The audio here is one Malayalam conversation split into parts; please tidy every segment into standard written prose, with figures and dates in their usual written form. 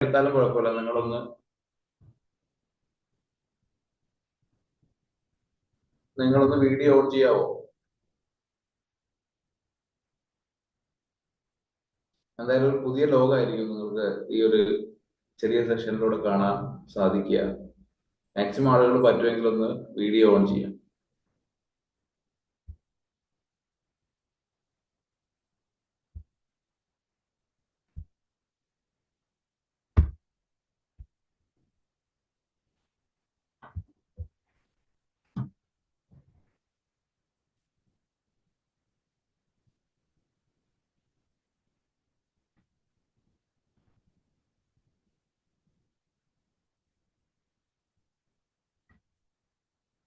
എടുത്താലും കുഴപ്പമില്ല. നിങ്ങളൊന്ന് വീഡിയോ ഓൺ ചെയ്യാവോ? എന്തായാലും ഒരു പുതിയ ലോകമായിരിക്കും നിങ്ങൾക്ക് ഈ ഒരു ചെറിയ സെഷനിലൂടെ കാണാൻ സാധിക്കുക. മാക്സിമം ആളുകൾ പറ്റുമെങ്കിൽ ഒന്ന് വീഡിയോ ഓൺ ചെയ്യാം.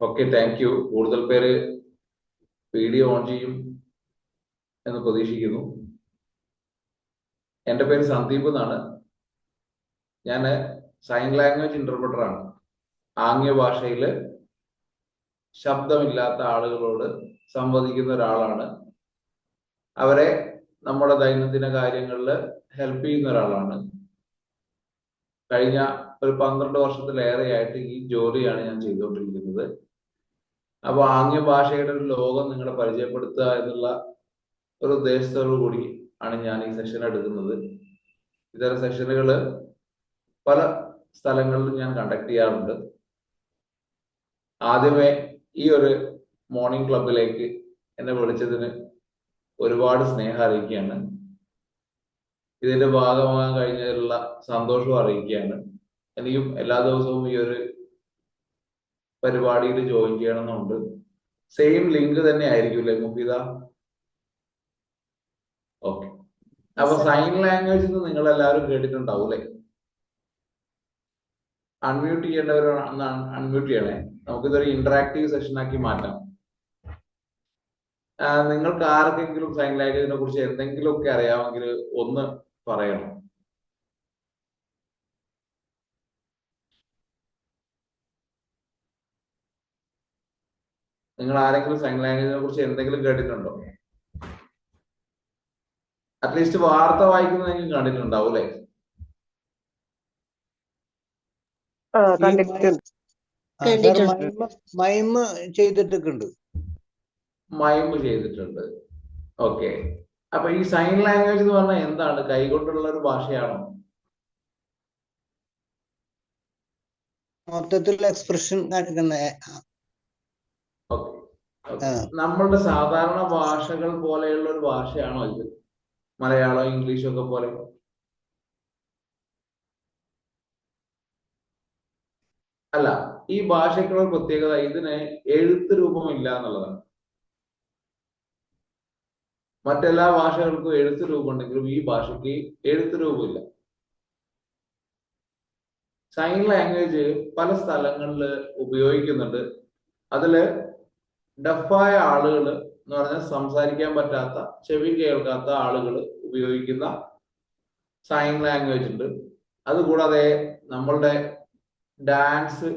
Okay, thank U. കൂടുതൽ പേര് വീഡിയോ ഓൺ ചെയ്യും എന്ന് പ്രതീക്ഷിക്കുന്നു. എൻ്റെ പേര് സന്ദീപ് എന്നാണ്. ഞാൻ സൈൻ ലാംഗ്വേജ് ഇന്റർപ്രറ്റർ ആണ്. ആംഗ്യ ഭാഷയിൽ ശബ്ദമില്ലാത്ത ആളുകളോട് സംവദിക്കുന്ന ഒരാളാണ്. അവരെ നമ്മുടെ ദൈനംദിന കാര്യങ്ങളിൽ ഹെൽപ്പ് ചെയ്യുന്ന ഒരാളാണ്. കഴിഞ്ഞ ഒരു 12 വർഷത്തിലേറെയായിട്ട് ഈ ജോലിയാണ് ഞാൻ ചെയ്തുകൊണ്ടിരിക്കുന്നത്. അപ്പോൾ ആംഗ്യ ഭാഷയുടെ ഒരു ലോകം നിങ്ങളെ പരിചയപ്പെടുത്തുക എന്നുള്ള ഒരു ഉദ്ദേശത്തോടു കൂടി ആണ് ഞാൻ ഈ സെഷൻ എടുക്കുന്നത്. ഇത്തരം സെഷനുകൾ പല സ്ഥലങ്ങളിലും ഞാൻ കണ്ടക്ട് ചെയ്യാറുണ്ട്. ആദ്യമേ ഈ ഒരു മോർണിംഗ് ക്ലബിലേക്ക് എന്നെ വിളിച്ചതിന് ഒരുപാട് സ്നേഹം അറിയിക്കുകയാണ്. ഇതിന്റെ ഭാഗമാകാൻ കഴിഞ്ഞതിലുള്ള സന്തോഷവും അറിയിക്കുകയാണ്. എനിക്കും എല്ലാ ദിവസവും ഈ ഒരു പരിപാടിയിൽ ജോയിൻ ചെയ്യണമെന്നുണ്ട്. സെയിം ലിങ്ക് തന്നെ ആയിരിക്കും മുഫീദ? ഓക്കെ. അപ്പൊ സൈൻ ലാംഗ്വേജ് നിങ്ങൾ എല്ലാവരും കേട്ടിട്ടുണ്ടാവും അല്ലെ? അൺമ്യൂട്ട് ചെയ്യേണ്ടവരാണ് അൺമ്യൂട്ട് ചെയ്യണേ. നമുക്കിതൊരു ഇന്ററാക്റ്റീവ് സെഷൻ ആക്കി മാറ്റാം. നിങ്ങൾക്ക് ആർക്കെങ്കിലും സൈൻ ലാംഗ്വേജിനെ കുറിച്ച് എന്തെങ്കിലുമൊക്കെ അറിയാമെങ്കിൽ ഒന്ന് പറയണം. നിങ്ങൾ ആരെങ്കിലും സൈൻ ലാംഗ്വേജിനെ കുറിച്ച് എന്തെങ്കിലും കേട്ടിട്ടുണ്ടോ? അറ്റ്ലീസ്റ്റ് വാർത്ത വായിക്കുന്നതെങ്കിലും കണ്ടിട്ടുണ്ടാവും അല്ലെ? മൈമ് ചെയ്തിട്ടുണ്ട്. ഓക്കെ. അപ്പൊ ഈ സൈൻ ലാംഗ്വേജ് എന്ന് പറഞ്ഞാൽ എന്താണ്? കൈകൊണ്ടുള്ള ഒരു ഭാഷയാണോ? മൊത്തത്തിലുള്ള എക്സ്പ്രഷൻ നമ്മളുടെ സാധാരണ ഭാഷകൾ പോലെയുള്ള ഒരു ഭാഷയാണോ ഇത്? മലയാളം, ഇംഗ്ലീഷും ഒക്കെ പോലെ? അല്ല. ഈ ഭാഷയ്ക്കുള്ള പ്രത്യേകത ഇതിന് എഴുത്ത് രൂപമില്ല എന്നുള്ളതാണ്. മറ്റെല്ലാ ഭാഷകൾക്കും എഴുത്ത് രൂപമുണ്ടെങ്കിലും ഈ ഭാഷയ്ക്ക് എഴുത്ത് രൂപമില്ല. സൈൻ ലാംഗ്വേജ് പല സ്ഥലങ്ങളിൽ ഉപയോഗിക്കുന്നുണ്ട്. അതില് ഡഫായ ആളുകൾ എന്ന് പറഞ്ഞാൽ സംസാരിക്കാൻ പറ്റാത്ത, ചെവി കേൾക്കാത്ത ആളുകൾ ഉപയോഗിക്കുന്ന സൈൻ ലാംഗ്വേജ് ഉണ്ട്. അതുകൂടാതെ നമ്മളുടെ ഡാൻസ്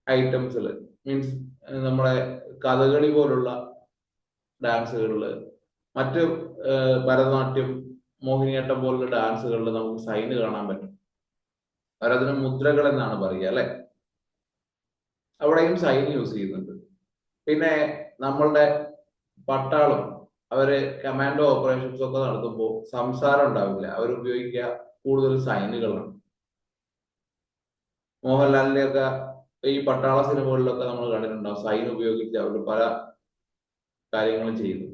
ഐറ്റംസിൽ, മീൻസ് നമ്മളെ കഥകളി പോലുള്ള ഡാൻസുകളില്, മറ്റ് ഭരതനാട്യം, മോഹിനിയാട്ടം പോലുള്ള ഡാൻസുകളിൽ നമുക്ക് സൈന് കാണാൻ പറ്റും. അവരതിന് മുദ്രകൾ എന്നാണ് പറയുക അല്ലെ? അവിടെയും സൈൻ യൂസ് ചെയ്യുന്നുണ്ട്. പിന്നെ നമ്മളുടെ പട്ടാളം, അവര് കമാൻഡോ ഓപ്പറേഷൻസ് ഒക്കെ നടത്തുമ്പോൾ സംസാരം ഉണ്ടാവില്ല. അവരുപയോഗിക്കുക കൂടുതൽ സൈനുകളാണ്. മോഹൻലാലിന്റെ ഒക്കെ ഈ പട്ടാള സിനിമകളിലൊക്കെ നമ്മൾ കണ്ടിട്ടുണ്ടാവും സൈൻ ഉപയോഗിച്ച് അവർ പല കാര്യങ്ങളും ചെയ്യുന്നു.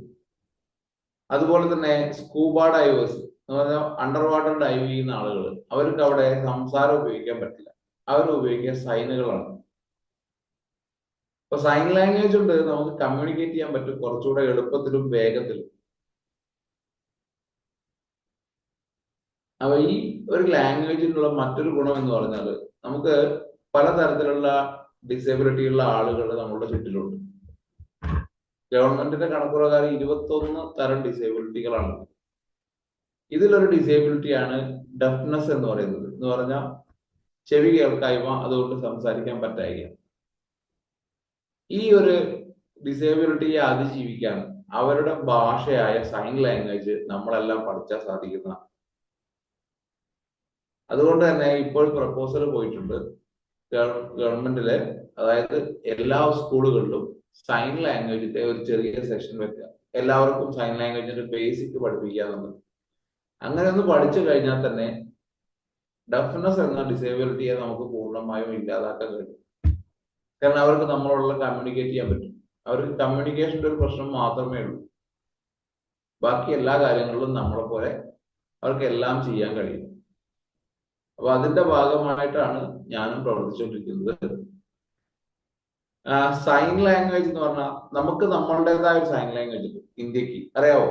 അതുപോലെ തന്നെ സ്കൂബ ഡൈവേഴ്സ് എന്ന് പറഞ്ഞാൽ അണ്ടർ വാട്ടർ ഡൈവ് ചെയ്യുന്ന ആളുകൾ, അവർക്ക് അവിടെ സംസാരം ഉപയോഗിക്കാൻ പറ്റില്ല. അവർ ഉപയോഗിക്കുക സൈനുകളാണ്. അപ്പൊ സൈൻ ലാംഗ്വേജ് ഉണ്ട് നമുക്ക് കമ്മ്യൂണിക്കേറ്റ് ചെയ്യാൻ പറ്റും കുറച്ചുകൂടെ എളുപ്പത്തിലും വേഗത്തിലും. അപ്പൊ ഈ ഒരു ലാംഗ്വേജിനുള്ള മറ്റൊരു ഗുണം എന്ന് പറഞ്ഞാൽ നമുക്ക് പലതരത്തിലുള്ള ഡിസേബിലിറ്റി ഉള്ള ആളുകൾ നമ്മുടെ ചുറ്റിലുണ്ട്. ഗവൺമെന്റിന്റെ കണക്കുപ്രകാരം 21 തരം ഡിസേബിലിറ്റികളാണ്. ഇതിലൊരു ഡിസേബിലിറ്റിയാണ് ഡെഫ്നെസ് എന്ന് പറയുന്നത്. എന്ന് പറഞ്ഞാൽ ചെവി കേൾക്കായ്മ, അതുകൊണ്ട് സംസാരിക്കാൻ പറ്റായ്മ. ഈ ഒരു ഡിസേബിലിറ്റിയെ അതിജീവിക്കാൻ അവരുടെ ഭാഷയായ സൈൻ ലാംഗ്വേജ് നമ്മളെല്ലാം പഠിച്ചാൽ സാധിക്കുന്ന. അതുകൊണ്ട് തന്നെ ഇപ്പോൾ പ്രപ്പോസൽ പോയിട്ടുണ്ട് ഗവൺമെന്റില്, അതായത് എല്ലാ സ്കൂളുകളിലും സൈൻ ലാംഗ്വേജിന്റെ ഒരു ചെറിയ സെഷൻ വെക്കുക, എല്ലാവർക്കും സൈൻ ലാംഗ്വേജിന്റെ ബേസിക് പഠിപ്പിക്കുക എന്നുള്ളത്. അങ്ങനെ ഒന്ന് പഠിച്ചു കഴിഞ്ഞാൽ തന്നെ ഡെഫ്നെസ് എന്ന ഡിസേബിലിറ്റിയെ നമുക്ക് പൂർണ്ണമായും ഇല്ലാതാക്കാൻ കഴിയും. കാരണം അവർക്ക് നമ്മളോടുള്ള കമ്മ്യൂണിക്കേറ്റ് ചെയ്യാൻ പറ്റും. അവർക്ക് കമ്മ്യൂണിക്കേഷന്റെ ഒരു പ്രശ്നം മാത്രമേ ഉള്ളൂ. ബാക്കി എല്ലാ കാര്യങ്ങളിലും നമ്മളെ പോലെ അവർക്ക് എല്ലാം ചെയ്യാൻ കഴിയും. അപ്പൊ അതിന്റെ ഭാഗമായിട്ടാണ് ഞാനും പ്രവർത്തിച്ചുകൊണ്ടിരിക്കുന്നത്. സൈൻ ലാംഗ്വേജ് എന്ന് പറഞ്ഞാൽ നമുക്ക് നമ്മളുടേതായ ഒരു സൈൻ ലാംഗ്വേജ് ഉണ്ട് ഇന്ത്യക്ക്, അറിയാവോ?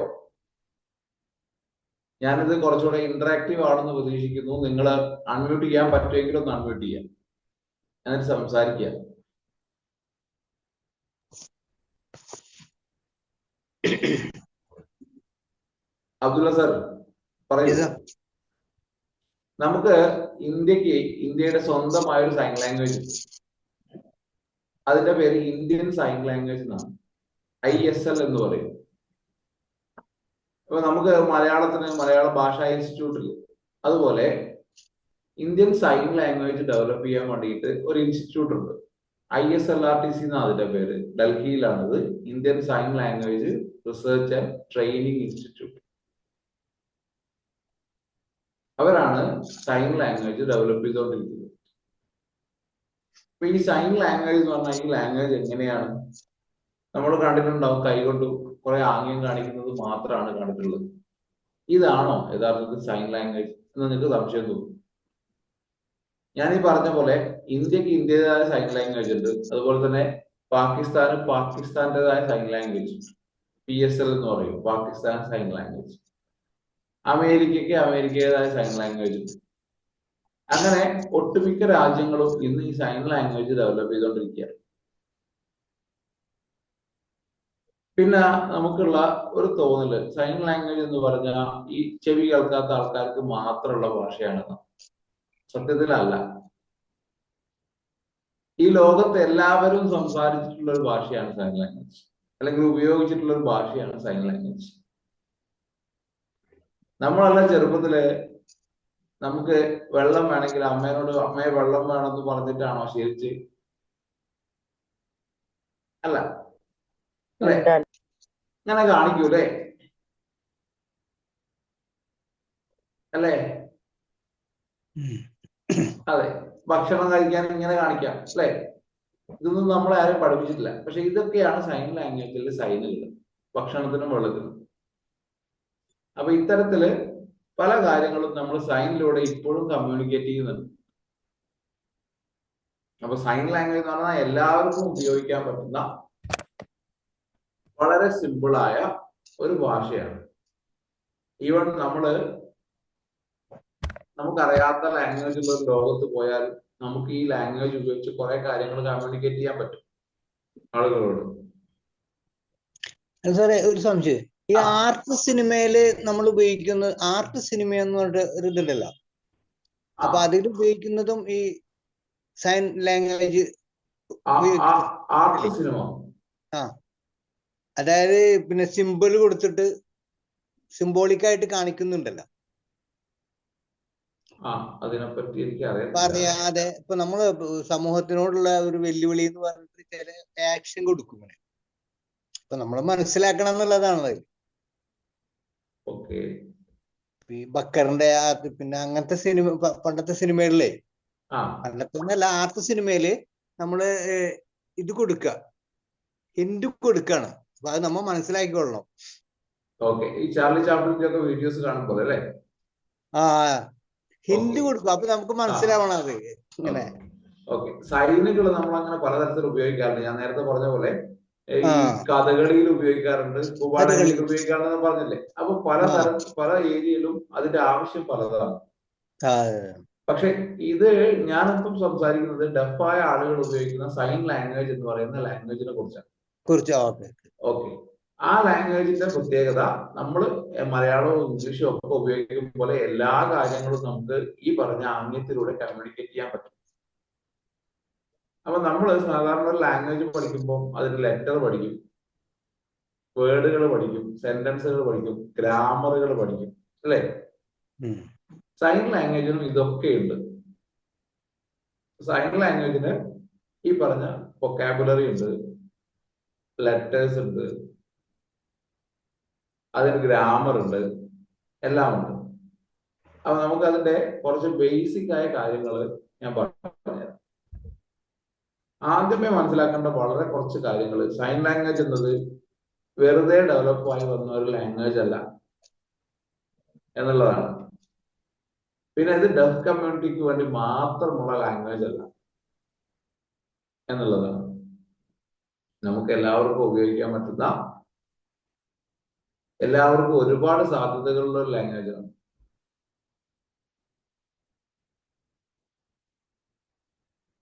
ഞാനിത് കുറച്ചുകൂടെ ഇന്ററാക്റ്റീവ് ആണെന്ന് പ്രതീക്ഷിക്കുന്നു. നിങ്ങൾ അൺമ്യൂട്ട് ചെയ്യാൻ പറ്റുമെങ്കിലും ഒന്ന് അൺമ്യൂട്ട് ചെയ്യാം, എന്നിട്ട് സംസാരിക്കുക. അബ്ദുള്ള സർ പറയൂ. നമുക്ക് ഇന്ത്യയുടെ സ്വന്തമായ ഒരു സൈൻ ലാംഗ്വേജ് ഉണ്ട്. അതിന്റെ പേര് ഇന്ത്യൻ സൈൻ ലാംഗ്വേജ് എന്നാണ്, ISL എന്ന് പറയും. അപ്പൊ നമുക്ക് മലയാളത്തിന് മലയാള ഭാഷാ ഇൻസ്റ്റിറ്റ്യൂട്ടിൽ അതുപോലെ ഇന്ത്യൻ സൈൻ ലാംഗ്വേജ് ഡെവലപ്പ് ചെയ്യാൻ വേണ്ടിയിട്ട് ഒരു ഇൻസ്റ്റിറ്റ്യൂട്ട് ഉണ്ട്. ISLRTC എന്നാണ് അതിന്റെ പേര്. ഡൽഹിയിലാണിത്. Indian sign language research and training institute. അവരാണ് സൈൻ ലാംഗ്വേജ് ഡെവലപ്പ് ചെയ്തുകൊണ്ടിരിക്കുന്നത്. അപ്പൊ ഈ സൈൻ ലാംഗ്വേജ് എന്ന് പറഞ്ഞാൽ ഈ ലാംഗ്വേജ് എങ്ങനെയാണ് നമ്മൾ കണ്ടിട്ടുണ്ടാവും, കൈകൊണ്ട് കുറെ ആംഗ്യം കാണിക്കുന്നത് മാത്രമാണ് കണ്ടിട്ടുള്ളത്. ഇതാണോ യഥാർത്ഥത്തിൽ സൈൻ ലാംഗ്വേജ് എന്ന് നിങ്ങൾക്ക് സംശയം തോന്നും. ഞാനീ പറഞ്ഞ പോലെ ഇന്ത്യക്ക് ഇന്ത്യയുടേതായ സൈൻ ലാംഗ്വേജ് ഉണ്ട്. അതുപോലെ തന്നെ പാകിസ്ഥാന്റേതായ സൈൻ ലാംഗ്വേജ് PSL എന്ന് പറയും, പാകിസ്ഥാൻ സൈൻ ലാംഗ്വേജ്. അമേരിക്കയ്ക്ക് അമേരിക്കയുടേതായ സൈൻ ലാംഗ്വേജ് ഉണ്ട്. അങ്ങനെ ഒട്ടുമിക്ക രാജ്യങ്ങളും ഇന്ന് ഈ സൈൻ ലാംഗ്വേജ് ഡെവലപ്പ് ചെയ്തുകൊണ്ടിരിക്കുകയാണ്. പിന്നെ നമുക്കുള്ള ഒരു തോന്നല് സൈൻ ലാംഗ്വേജ് എന്ന് പറഞ്ഞാൽ ഈ ചെവി കേൾക്കാത്ത ആൾക്കാർക്ക് മാത്രമുള്ള ഭാഷയാണെന്ന്. സത്യത്തിലല്ല. ഈ ലോകത്ത് എല്ലാവരും സംസാരിച്ചിട്ടുള്ള ഒരു ഭാഷയാണ് സൈൻ ലാംഗ്വേജ്, അല്ലെങ്കിൽ ഉപയോഗിച്ചിട്ടുള്ള ഒരു ഭാഷയാണ് സൈൻ ലാംഗ്വേജ്. നമ്മളെല്ലാം ചെറുപ്പത്തില് നമുക്ക് വെള്ളം വേണമെങ്കിൽ അമ്മയോട് അമ്മയെ വെള്ളം വേണമെന്ന് പറഞ്ഞിട്ടാണോ ശീലിച്ച്? അല്ല അല്ലെ? ഇങ്ങനെ കാണിക്കൂലേ? അല്ലേ? അതെ, ഭക്ഷണം കഴിക്കാൻ ഇങ്ങനെ കാണിക്കാം അല്ലെ? ഇതൊന്നും നമ്മളെ ആരും പഠിപ്പിച്ചിട്ടില്ല. പക്ഷെ ഇതൊക്കെയാണ് സൈൻ ലാംഗ്വേജിലെ സൈനുകൾ, ഭക്ഷണത്തിനും വെള്ളത്തിനും. അപ്പൊ ഇത്തരത്തില് പല കാര്യങ്ങളും നമ്മൾ സൈനിലൂടെ ഇപ്പോഴും കമ്മ്യൂണിക്കേറ്റ് ചെയ്യുന്നുണ്ട്. അപ്പൊ സൈൻ ലാംഗ്വേജ് എന്ന് പറഞ്ഞാൽ എല്ലാവർക്കും ഉപയോഗിക്കാൻ പറ്റുന്ന വളരെ സിമ്പിളായ ഒരു ഭാഷയാണ്. ഈവൻ നമുക്കറിയാത്ത ലാംഗ്വേജുള്ള ലോകത്ത് പോയാൽ നമുക്ക് ഈ ലാംഗ്വേജ് ഉപയോഗിച്ച് കുറെ കാര്യങ്ങൾ കമ്മ്യൂണിക്കേറ്റ് ചെയ്യാൻ പറ്റും ആളുകളോട്. സാറേ ഒരു സംശയം, ഈ ആർട്ട് സിനിമയില് നമ്മൾ ഉപയോഗിക്കുന്ന ആർട്ട് സിനിമ എന്ന് പറഞ്ഞ ഒരു ഇതുണ്ടല്ലോ, അപ്പൊ അതിൽ ഉപയോഗിക്കുന്നതും ഈ സൈൻ ലാംഗ്വേജ് ആർട്ട് സിനിമ, അതായത് പിന്നെ സിമ്പിൾ കൊടുത്തിട്ട് സിംബോളിക്കായിട്ട് കാണിക്കുന്നുണ്ടല്ലോ. അതിനെപ്പറ്റി എനിക്ക് അറിയാം. അതെ, ഇപ്പൊ നമ്മള് സമൂഹത്തിനോടുള്ള ഒരു വെല്ലുവിളി എന്ന് പറഞ്ഞിട്ട് ചില ആക്ഷൻ കൊടുക്കും. അപ്പൊ നമ്മൾ മനസ്സിലാക്കണം എന്നുള്ളതാണ്. ഈ ബക്കറിന്റെ പിന്നെ അങ്ങനത്തെ സിനിമ, പണ്ടത്തെ സിനിമകളിലെ, പണ്ടത്തെ ഒന്നല്ല ആർട്ട് സിനിമയില് നമ്മള് ഇത് കൊടുക്കുക, ഹിന്ദു കൊടുക്കാണ്. അപ്പൊ അത് നമ്മ മനസ്സിലാക്കിക്കൊള്ളണം. ഈ ചാർലി ചാപ്ലിന്റെ ഒക്കെ വീഡിയോസ് കാണുമ്പോൾ അല്ലേ? ഹിന്ദു കൊടുക്കും, അപ്പൊ നമുക്ക് മനസ്സിലാവണം അത് ഇങ്ങനെ. സൈനുകൾ നമ്മൾ അങ്ങനെ പലതരത്തിൽ ഉപയോഗിക്കാറുണ്ട്. ഞാൻ നേരത്തെ പറഞ്ഞ പോലെ ഈ കഥകളിയിൽ ഉപയോഗിക്കാറുണ്ട്, സ്കൂബാഡൈവിംഗിൽ ഉപയോഗിക്കാറുണ്ടെന്ന് പറഞ്ഞില്ലേ? അപ്പൊ പല ഏരിയയിലും അതിന്റെ ആവശ്യം പലതാണ്. പക്ഷെ ഇത് ഞാനിപ്പം സംസാരിക്കുന്നത് ഡെഫായ ആളുകൾ ഉപയോഗിക്കുന്ന സൈൻ ലാംഗ്വേജ് എന്ന് പറയുന്ന ലാംഗ്വേജിനെ കുറിച്ചാണ്. ആ ലാംഗ്വേജിന്റെ പ്രത്യേകത നമ്മൾ മലയാളവും ഇംഗ്ലീഷും ഒക്കെ ഉപയോഗിക്കും പോലെ എല്ലാ കാര്യങ്ങളും നമുക്ക് ഈ പറഞ്ഞ ആംഗ്യത്തിലൂടെ കമ്മ്യൂണിക്കേറ്റ് ചെയ്യാൻ പറ്റും. അപ്പൊ നമ്മൾ സാധാരണ ഒരു ലാംഗ്വേജ് പഠിക്കുമ്പോൾ അതിന് ലെറ്റർ പഠിക്കും, വേർഡുകൾ പഠിക്കും, സെന്റൻസുകൾ പഠിക്കും, ഗ്രാമറുകൾ പഠിക്കും അല്ലേ? സൈൻ ലാംഗ്വേജിനും ഇതൊക്കെ ഉണ്ട്. സൈൻ ലാംഗ്വേജിന് ഈ പറഞ്ഞ വൊക്കാബുലറി ഉണ്ട്, ലെറ്റേഴ്സ് ഉണ്ട്, അതിന് ഗ്രാമർ ഉണ്ട്, എല്ലാം ഉണ്ട്. അപ്പൊ നമുക്ക് അതിന്റെ കുറച്ച് ബേസിക് ആയ കാര്യങ്ങൾ ഞാൻ പറഞ്ഞുതരാം. ആദ്യമേ മനസ്സിലാക്കേണ്ട വളരെ കുറച്ച് കാര്യങ്ങൾ. സൈൻ ലാംഗ്വേജ് എന്നത് വെറുതെ ഡെവലപ്പായി വന്ന ഒരു ലാംഗ്വേജ് അല്ല എന്നുള്ളതാണ്. പിന്നെ ഇത് ഡെഫ് കമ്മ്യൂണിറ്റിക്ക് വേണ്ടി മാത്രമുള്ള ലാംഗ്വേജ് അല്ല എന്നുള്ളതാണ്. നമുക്ക് എല്ലാവർക്കും ഉപയോഗിക്കാൻ പറ്റുന്ന, എല്ലാവർക്കും ഒരുപാട് സാധ്യതകളുള്ള ഒരു ലാംഗ്വേജാണ്.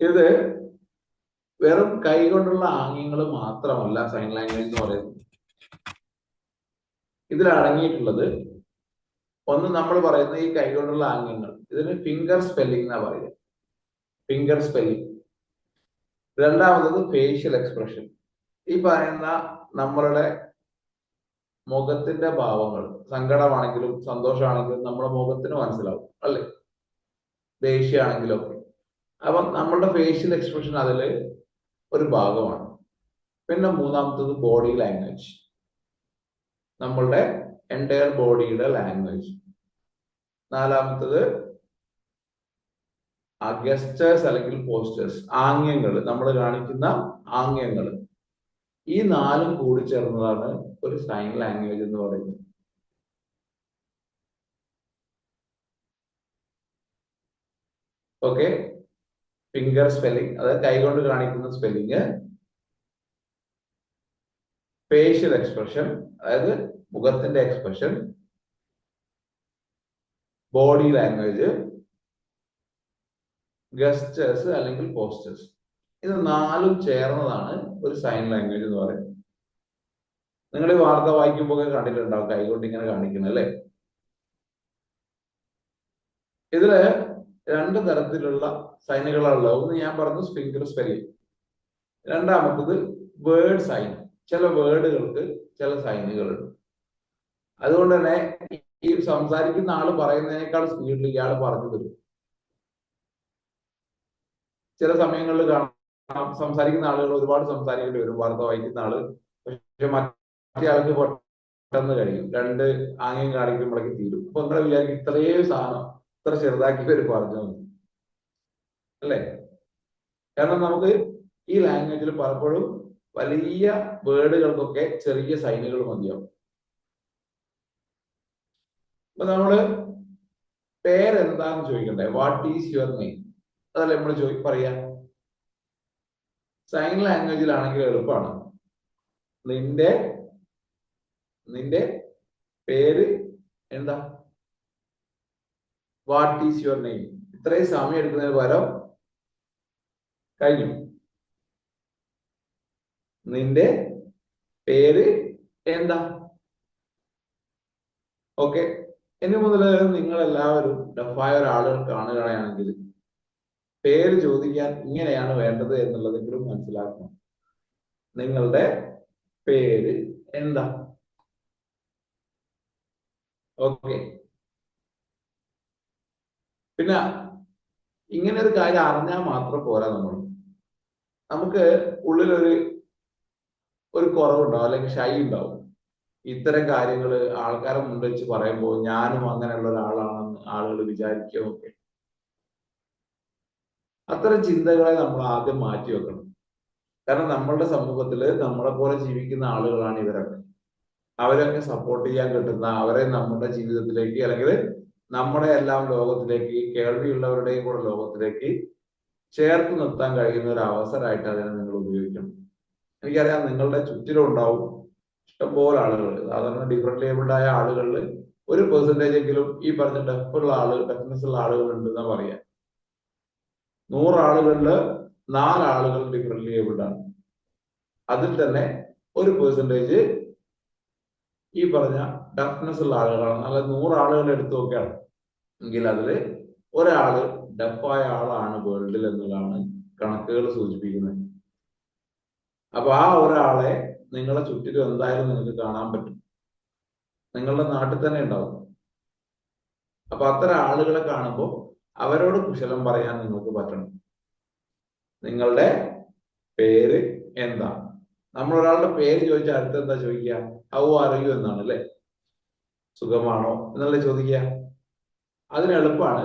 ഇത് വെറും കൈകൊണ്ടുള്ള ആംഗ്യങ്ങൾ മാത്രമല്ല സൈൻ ലാംഗ്വേജ് എന്ന് പറയുന്നത്. ഇതിൽ അടങ്ങിയിട്ടുള്ളത് ഒന്ന് നമ്മൾ പറയുന്ന ഈ കൈകൊണ്ടുള്ള ആംഗ്യങ്ങൾ, ഇതിന് ഫിംഗർ സ്പെല്ലിംഗ് എന്നാ പറയുക, ഫിംഗർ സ്പെല്ലിംഗ്. രണ്ടാമത്തത് ഫേഷ്യൽ എക്സ്പ്രഷൻ. ഈ പറയുന്ന നമ്മളുടെ മുഖത്തിന്റെ ഭാവങ്ങൾ, സങ്കടമാണെങ്കിലും സന്തോഷമാണെങ്കിലും നമ്മുടെ മുഖത്തിന് മനസ്സിലാവും അല്ലെ, ദേഷ്യമാണെങ്കിലും ഒക്കെ. അപ്പം നമ്മളുടെ ഫേഷ്യൽ എക്സ്പ്രഷൻ അതിൽ ഒരു ഭാഗമാണ്. പിന്നെ മൂന്നാമത്തത് ബോഡി ലാംഗ്വേജ്, നമ്മളുടെ എൻറ്റയർ ബോഡിയുടെ ലാംഗ്വേജ്. നാലാമത്തത് ഗെസ്റ്റേഴ്സ് അല്ലെങ്കിൽ പോസ്റ്റേഴ്സ്, ആംഗ്യങ്ങൾ, നമ്മൾ കാണിക്കുന്ന ആംഗ്യങ്ങൾ. ഈ നാലും കൂടി ചേർന്നതാണ് ഒരു സൈൻ ലാംഗ്വേജ് എന്ന് പറയുന്നത്. ഓക്കെ, ഫിംഗർ സ്പെല്ലിംഗ്, അതായത് കൈകൊണ്ട് കാണിക്കുന്ന സ്പെല്ലിങ്, ഫേഷ്യൽ എക്സ്പ്രഷൻ, അതായത് മുഖത്തിന്റെ എക്സ്പ്രഷൻ, ബോഡി ലാംഗ്വേജ്, ഗസ്റ്റേഴ്സ് അല്ലെങ്കിൽ പോസ്റ്റേഴ്സ്. ഇത് നാലും ചേർന്നതാണ് ഒരു സൈൻ ലാംഗ്വേജ് എന്ന് പറയുന്നത്. നിങ്ങൾ ഈ വാർത്ത വായിക്കുമ്പോൾ കണ്ടിട്ടുണ്ടാവും കൈകൊണ്ട് ഇങ്ങനെ കാണിക്കുന്നത് അല്ലെ. ഇതില് രണ്ട് തരത്തിലുള്ള സൈനുകളുള്ളത്. ഒന്ന് ഞാൻ പറഞ്ഞു ഫിംഗർ സ്പെല്ലിംഗ്, രണ്ടാമത്തത് വേർഡ് സൈൻ. ചില വേർഡുകൾക്ക് ചില സൈനുകളുണ്ട്. അതുകൊണ്ട് തന്നെ ഈ സംസാരിക്കുന്ന ആള് പറയുന്നതിനേക്കാൾ സ്പീഡിൽ ഇയാൾ പറഞ്ഞു തരും. ചില സമയങ്ങളിൽ കാണാം സംസാരിക്കുന്ന ആളുകൾ ഒരുപാട് സംസാരിക്കേണ്ടി വരും, വാർത്ത വായിക്കുന്ന ആള്. പക്ഷെ മറ്റേ ആൾക്ക് പെട്ടെന്ന് കഴിയും, രണ്ട് ആംഗ്യം കാണിക്കുമ്പോഴേക്ക് തീരും. അപ്പൊ നിങ്ങളെ വിചാരിക്കും ഇത്രയും സാധനം ഇത്ര ചെറുതാക്കി വരും പറഞ്ഞു അല്ലേ. കാരണം നമുക്ക് ഈ ലാംഗ്വേജിൽ പലപ്പോഴും വലിയ വേർഡുകൾക്കൊക്കെ ചെറിയ സൈനുകൾ മതിയാവും. അപ്പൊ നമ്മള് പേരെന്താന്ന് ചോദിക്കണ്ടേ, വാട്ട് ഈസ് യുവർ നെയിം, അതല്ലേ നമ്മൾ പറയാ. സൈൻ ലാംഗ്വേജിലാണെങ്കിൽ എളുപ്പമാണ്. നിന്റെ പേര് എന്താ, വാട്ട് ഈസ് യുവർ നെയിം. ഇത്രയും സമയം എടുക്കുന്നതിന് പകരം കഴിഞ്ഞു, നിന്റെ പേര് എന്താ. ഓക്കെ, ഇനി മുതൽ നിങ്ങൾ എല്ലാവരും ഡഫായ ഒരാളുകൾ കാണുകയാണെങ്കിൽ പേര് ചോദിക്കാൻ ഇങ്ങനെയാണ് വേണ്ടത് എന്നുള്ളതെങ്കിലും മനസ്സിലാക്കണം. നിങ്ങളുടെ പേര് എന്താ. ഓക്കെ, പിന്നെ ഇങ്ങനെ ഒരു കാര്യം അറിഞ്ഞാൽ മാത്രം പോരാ. നമുക്ക് ഉള്ളിലൊരു കുറവുണ്ടാവും, അല്ലെങ്കിൽ ഷൈ ഉണ്ടാവും. ഇത്തരം കാര്യങ്ങൾ ആൾക്കാരെ മുന്നിൽ വെച്ച് പറയുമ്പോൾ ഞാനും അങ്ങനെയുള്ള ഒരാളാണെന്ന് ആളുകൾ വിചാരിക്കുകയൊക്കെ. അത്തരം ചിന്തകളെ നമ്മൾ ആദ്യം മാറ്റി വെക്കണം. കാരണം നമ്മളുടെ സമൂഹത്തിൽ നമ്മളെ പോലെ ജീവിക്കുന്ന ആളുകളാണ് ഇവരൊക്കെ. അവരൊക്കെ സപ്പോർട്ട് ചെയ്യാൻ കിട്ടുന്ന, അവരെ നമ്മുടെ ജീവിതത്തിലേക്ക് അല്ലെങ്കിൽ നമ്മുടെ എല്ലാം ലോകത്തിലേക്ക്, കേൾവിയുള്ളവരുടെയും കൂടെ ലോകത്തിലേക്ക് ചേർത്ത് നിർത്താൻ കഴിയുന്ന ഒരു അവസരമായിട്ട് അതിനെ നിങ്ങൾ ഉപയോഗിക്കണം. എനിക്കറിയാം നിങ്ങളുടെ ചുറ്റിലും ഉണ്ടാവും ഇഷ്ടംപോലെ ആളുകൾ. സാധാരണ ഡിഫറെന്റ് ലേബിൾഡ് ആയ ആളുകളിൽ ഒരു പെർസെന്റേജ് എങ്കിലും ഈ പറഞ്ഞ ഡെഫ്നെസ് ഉള്ള ആളുകൾ ഉണ്ടെന്നാ പറയാ. 100 ആളുകളിൽ 4 ആളുകൾ ഡിഫറെന്റ് ലേബിൾഡ് ആണ്. അതിൽ തന്നെ ഒരു പെർസെന്റേജ് ഈ പറഞ്ഞ ഡെഫ്നെസ് ഉള്ള ആളുകളാണ്. നല്ല 100 ആളുകൾ എടുത്തു നോക്കുകയാണ് എങ്കിൽ അതിൽ ഒരാള് ഡെഫായ ആളാണ് വേൾഡിൽ എന്നുള്ളതാണ് കണക്കുകൾ സൂചിപ്പിക്കുന്നത്. അപ്പൊ ആ ഒരാളെ നിങ്ങളെ ചുറ്റിലും എന്തായാലും നിങ്ങൾക്ക് കാണാൻ പറ്റും. നിങ്ങളുടെ നാട്ടിൽ തന്നെ ഉണ്ടാവും. അപ്പൊ അത്തരം ആളുകളെ കാണുമ്പോൾ അവരോട് കുശലം പറയാൻ നിങ്ങൾക്ക് പറ്റണം. നിങ്ങളുടെ പേര് എന്താ? നമ്മൾ ഒരാളുടെ പേര് ചോദിച്ചാൽ അടുത്ത് എന്താ ചോദിക്കുക? ഹൗ ആർ യു എന്നാണ് അല്ലെ? സുഖമാണോ എന്നല്ലേ ചോദിക്കുക. അതിന് എളുപ്പമാണ്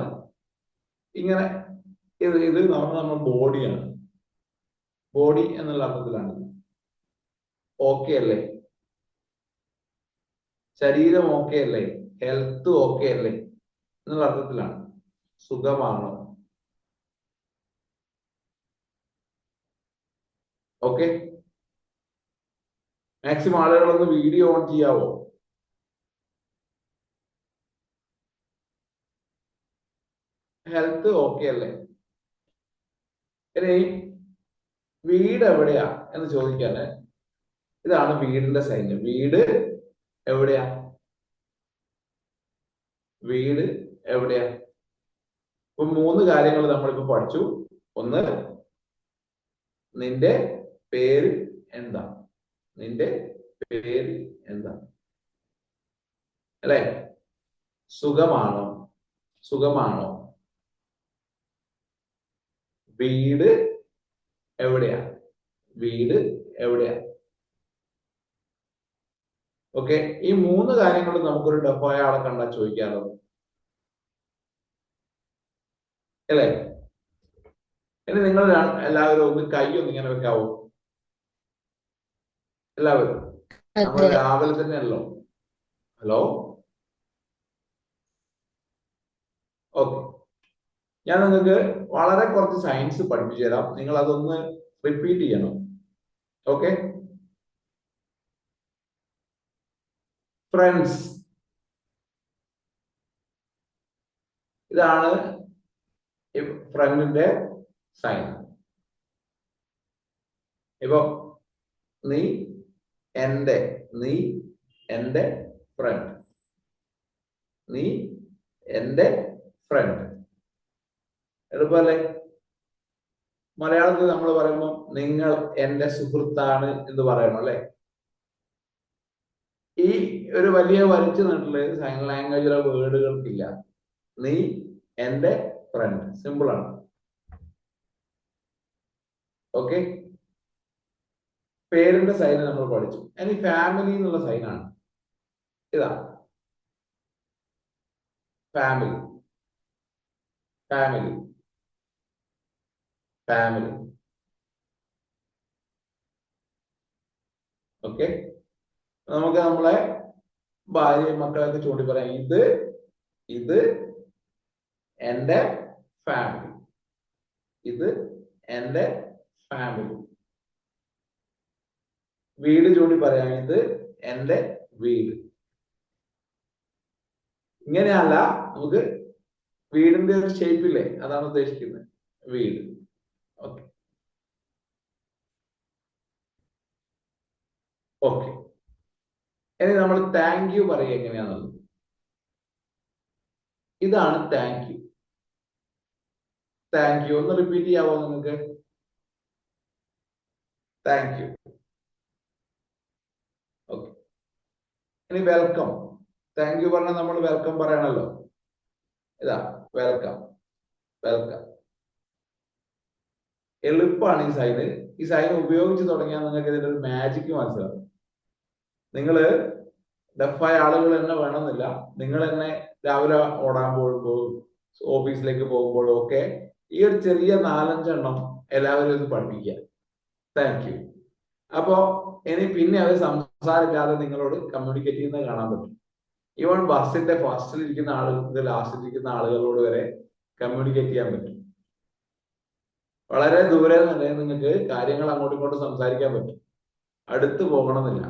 ഇങ്ങനെ. ഇത് നമ്മുടെ ബോഡിയാണ്. ബോഡി എന്നുള്ള അർത്ഥത്തിലാണ്. ഓക്കെ അല്ലേ? ശരീരം ഓക്കെ അല്ലേ? ഹെൽത്ത് ഓക്കെ അല്ലേ എന്നുള്ള അർത്ഥത്തിലാണ്. സുഖമാണോ? ഓക്കെ. മാക്സിമം ആളുകളൊന്ന് വീഡിയോ ഓൺ ചെയ്യാവോ? ഹെൽത്ത് ഓക്കെ അല്ലേ? ഇനി വീട് എവിടെയാ എന്ന് ചോദിക്കാന് ഇതാണ് വീടിന്റെ സൈൻ. വീട് എവിടെയാ? വീട് എവിടെയാ? ഇപ്പൊ 3 കാര്യങ്ങൾ നമ്മളിപ്പോ പഠിച്ചു. ഒന്ന്, നിന്റെ പേര് എന്താ? നിന്റെ പേര് എന്താ? അല്ലെ? സുഖമാണോ? സുഖമാണോ? വീട് എവിടെയാ? വീട് എവിടെയാ? ഓക്കെ. ഈ 3 കാര്യങ്ങൾ നമുക്കൊരു ഡഫായ ആളെ കണ്ടാൽ ചോദിക്കാമല്ലോ, അല്ലേ? ഇനി നിങ്ങൾ എല്ലാവരും ഒന്ന് കൈ ഒന്ന് ഇങ്ങനെ വെക്കാവോ? എല്ലാവരും. നമ്മൾ രാവിലെ തന്നെയല്ലോ. Hello, okay. ഞാൻ നിങ്ങൾക്ക് വളരെ കുറച്ച് സയൻസ് പഠിപ്പിച്ചു തരാം. നിങ്ങൾ അതൊന്ന് റിപ്പീറ്റ് ചെയ്യണം. ഓക്കെ. ഫ്രണ്ട്സ്, ഇതാണ് ഫ്രണ്ടിന്റെ സൈൻ. ഇപ്പൊ നീ എന്റെ ഫ്രണ്ട്. നീ എന്റെ ഫ്രണ്ട്. എളുപ്പമല്ലേ? മലയാളത്തിൽ നമ്മൾ പറയുമ്പോൾ നിങ്ങൾ എന്റെ സുഹൃത്താണ് എന്ന് പറയണം അല്ലെ? ഈ ഒരു വലിയ വലിച്ചു നീട്ടല് സൈൻ ലാംഗ്വേജിലെ വേർഡുകൾക്കില്ല. നീ എന്റെ ഫ്രണ്ട്, സിമ്പിൾ ആണ്. ഓക്കെ. പേരിന്റെ സൈൻ നമ്മൾ പഠിച്ചു. ഇനി ഫാമിലി എന്നുള്ള സൈനാണ്. ഇതാ ഫാമിലി. Family family okay. നമുക്ക് നമ്മളെ ഭാര്യയും മക്കളൊക്കെ ചൂണ്ടി പറയാം, ഇത് എന്റെ ഫാമിലി. ഇത് എന്റെ ഫാമിലി. വീട് ചൂണ്ടി പറയാം, ഇത് എന്റെ വീട്. ഇങ്ങനെയല്ല, നമുക്ക് വീടിന്റെ ഒരു ഷേപ്പില്ലേ, അതാണ് ഉദ്ദേശിക്കുന്നത്. വീട്. ഓക്കെ. ഓക്കെ. ഇനി നമ്മൾ താങ്ക് യു പറയുക എങ്ങനെയാണെന്നുള്ളത്. ഇതാണ് താങ്ക് യു. താങ്ക് യു ഒന്ന് റിപ്പീറ്റ് ചെയ്യാവോ നിങ്ങൾക്ക്? Thank you. ഓക്കെ. ഇനി വെൽക്കം. താങ്ക് യു പറഞ്ഞാൽ നമ്മൾ വെൽക്കം പറയണല്ലോ. ഇതാ വെൽക്കം. വെൽക്കം. എളുപ്പമാണ് ഈ സൈന്. ഈ സൈൻ ഉപയോഗിച്ച് തുടങ്ങിയാൽ നിങ്ങൾക്ക് ഇതിന്റെ ഒരു മാജിക് മനസ്സിലാവും. നിങ്ങൾ ഡഫായ ആളുകൾ തന്നെ വേണമെന്നില്ല. നിങ്ങൾ തന്നെ രാവിലെ ഓടാൻ പോകുമ്പോൾ, ഓഫീസിലേക്ക് പോകുമ്പോഴും ഒക്കെ ഈ ഒരു ചെറിയ 4-5 എണ്ണം എല്ലാവരും ഇത് പഠിപ്പിക്കുക. Thank you. അപ്പോ ഇനി പിന്നെ അവർ സംസാരിക്കാതെ നിങ്ങളോട് കമ്മ്യൂണിക്കേറ്റ് ചെയ്യുന്നത് കാണാൻ പറ്റും. ഈവൻ ബസ്സിന്റെ ഫസ്റ്റിൽ ഇരിക്കുന്ന ആളുകൾക്ക് ലാസ്റ്റിൽ ഇരിക്കുന്ന ആളുകളോട് വരെ കമ്മ്യൂണിക്കേറ്റ് ചെയ്യാൻ പറ്റും. വളരെ ദൂരെ തന്നെ നിങ്ങൾക്ക് കാര്യങ്ങൾ അങ്ങോട്ടും ഇങ്ങോട്ടും സംസാരിക്കാൻ പറ്റും. അടുത്ത് പോകണമെന്നില്ല.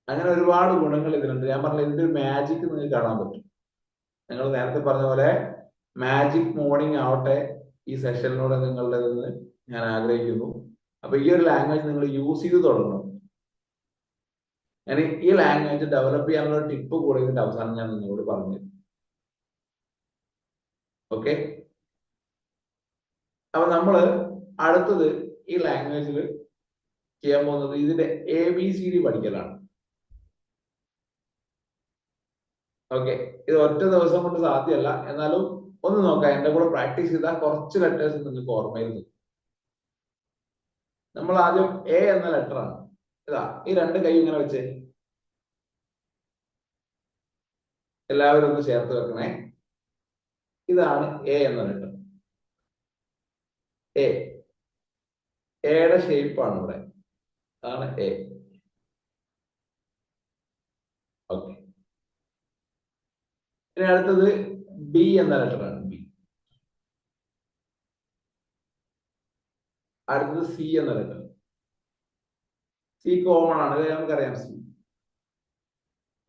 അങ്ങനെ ഒരുപാട് ഗുണങ്ങൾ ഇതിനുണ്ട്. ഞാൻ പറഞ്ഞ ഇതിന്റെ ഒരു മാജിക് നിങ്ങൾക്ക് കാണാൻ പറ്റും. നിങ്ങൾ നേരത്തെ പറഞ്ഞ പോലെ മാജിക് മോർണിംഗ് ആവട്ടെ ഈ സെഷനിലൂടെ നിങ്ങളുടേതെന്ന് ഞാൻ ആഗ്രഹിക്കുന്നു. അപ്പൊ ഈ ഒരു ലാംഗ്വേജ് നിങ്ങൾ യൂസ് ചെയ്ത് തുടങ്ങണം. ഞാൻ ഈ ലാംഗ്വേജ് ഡെവലപ്പ് ചെയ്യാനുള്ള ടിപ്പ് കൂടെ ഇതിന്റെ അവസാനം ഞാൻ നിങ്ങളോട് പറഞ്ഞു. ഓക്കെ. അപ്പൊ നമ്മള് അടുത്തത് ഈ ലാംഗ്വേജിൽ ചെയ്യാൻ പോകുന്നത് ഇതിന്റെ ABCD പഠിക്കലാണ്. ഓക്കെ, ഇത് ഒറ്റ ദിവസം കൊണ്ട് സാധ്യമല്ല. എന്നാലും ഒന്ന് നോക്കാം, എന്റെ കൂടെ പ്രാക്ടീസ് ചെയ്താൽ കുറച്ച് ലെറ്റേഴ്സ് നിങ്ങൾക്ക് ഓർമ്മയിൽ നിൽക്കും. നമ്മൾ ആദ്യം എ എന്ന ലെറ്റർ ആണ്. ഇതാ, ഈ രണ്ട് കൈ ഇങ്ങനെ വെച്ച് എല്ലാവരും ഒന്ന് ചേർത്ത് വെക്കണേ. ഇതാണ് എ എന്ന ലെറ്റർ. എയുടെ ഷേപ്പാണ് ഇവിടെ. അതാണ് എ. ഓക്കെ, ഇനി അടുത്തത് ബി എന്ന ലെറ്റർ ആണ്. ബി. അടുത്തത് സി എന്ന ലെറ്റർ. സി കോമൺ ആണ്, ഇത് നമുക്കറിയാം. സി.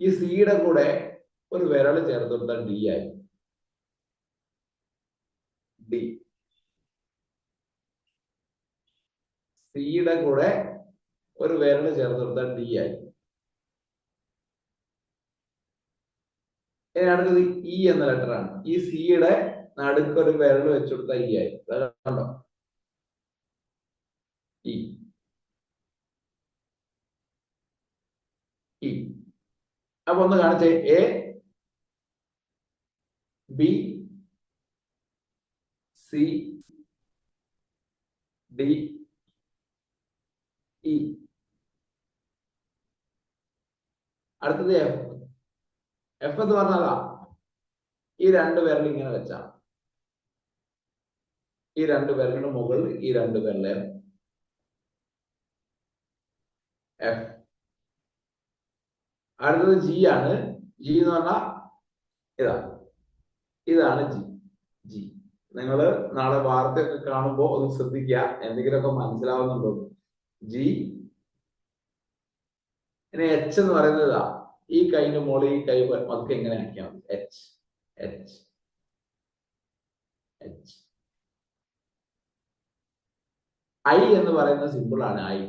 ഈ സിയുടെ കൂടെ ഒരു വിരൽ ചേർത്ത് കൊടുത്താൽ ഡി ആയി. ഡി. സിയുടെ കൂടെ ഒരു വിരൽ ചേർത്ത് കൊടുത്താൽ ഡി ആയി. ഇനി അടുത്തത് ഇ എന്ന ലെറ്റർ ആണ്. ഈ സിയുടെ നടുക്ക് ഒരു വിരൽ വെച്ചു കൊടുത്താൽ ഇ ആയി. കണ്ടോ? ഇ. ഇ. അപ്പൊ ഒന്ന് കാണിച്ചേ. A, B, C, D, E. അടുത്തത് എഫ്. എഫ് എന്ന് പറഞ്ഞാലാ ഈ രണ്ട് വിരൽ ഇങ്ങനെ വെച്ചാ, ഈ രണ്ട് വിരലിന്റെ മുകളിൽ ഈ രണ്ട് വിരല് എഫ്. അടുത്തത് ജി ആണ്. ജി എന്ന് പറഞ്ഞാൽ ഇതാണ് ജി. ജി. നിങ്ങൾ നാളെ വാർത്തയൊക്കെ കാണുമ്പോ ഒന്ന് ശ്രദ്ധിക്കുക, എന്തെങ്കിലുമൊക്കെ മനസ്സിലാവുന്നുണ്ടോ. ജി. ഇനി എച്ച് എന്ന് പറയുന്നത് ഈ കൈന്റെ മുകളിൽ ഈ കൈ നമുക്ക് എങ്ങനെ ആക്കിയാൽ മതി. എച്ച്. എച്ച്. എച്ച്. ഐ എന്ന് പറയുന്ന സിമ്പിൾ ആണ്. ഐ.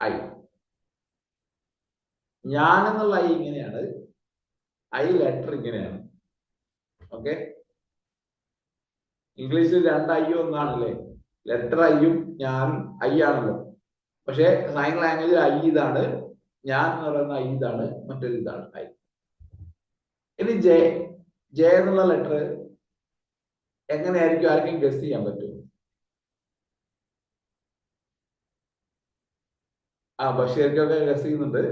ഐ. ഞാൻ എന്നുള്ള ഐ ഇങ്ങനെയാണ്. ഐ ലെറ്റർ ഇങ്ങനെയാണ്. ഓക്കെ, ഇംഗ്ലീഷിൽ രണ്ട് ഐ ഒന്നാണല്ലേ. ലെറ്റർ ഐയും ഞാൻ ഐ ആണല്ലോ. പക്ഷെ സൈൻ ലാംഗ്വേജിൽ ഐ ഇതാണ്, ഞാൻ എന്ന് പറയുന്ന ഐ ഇതാണ്, മറ്റൊരു ഇതാണ് ഐ. ഇനി ജെ. ജെ എന്നുള്ള ലെറ്റർ എങ്ങനെയായിരിക്കും, ആർക്കും ഗസ് ചെയ്യാൻ പറ്റും? ബഷീർക്കൊക്കെ ഗസ് ചെയ്യുന്നുണ്ട്.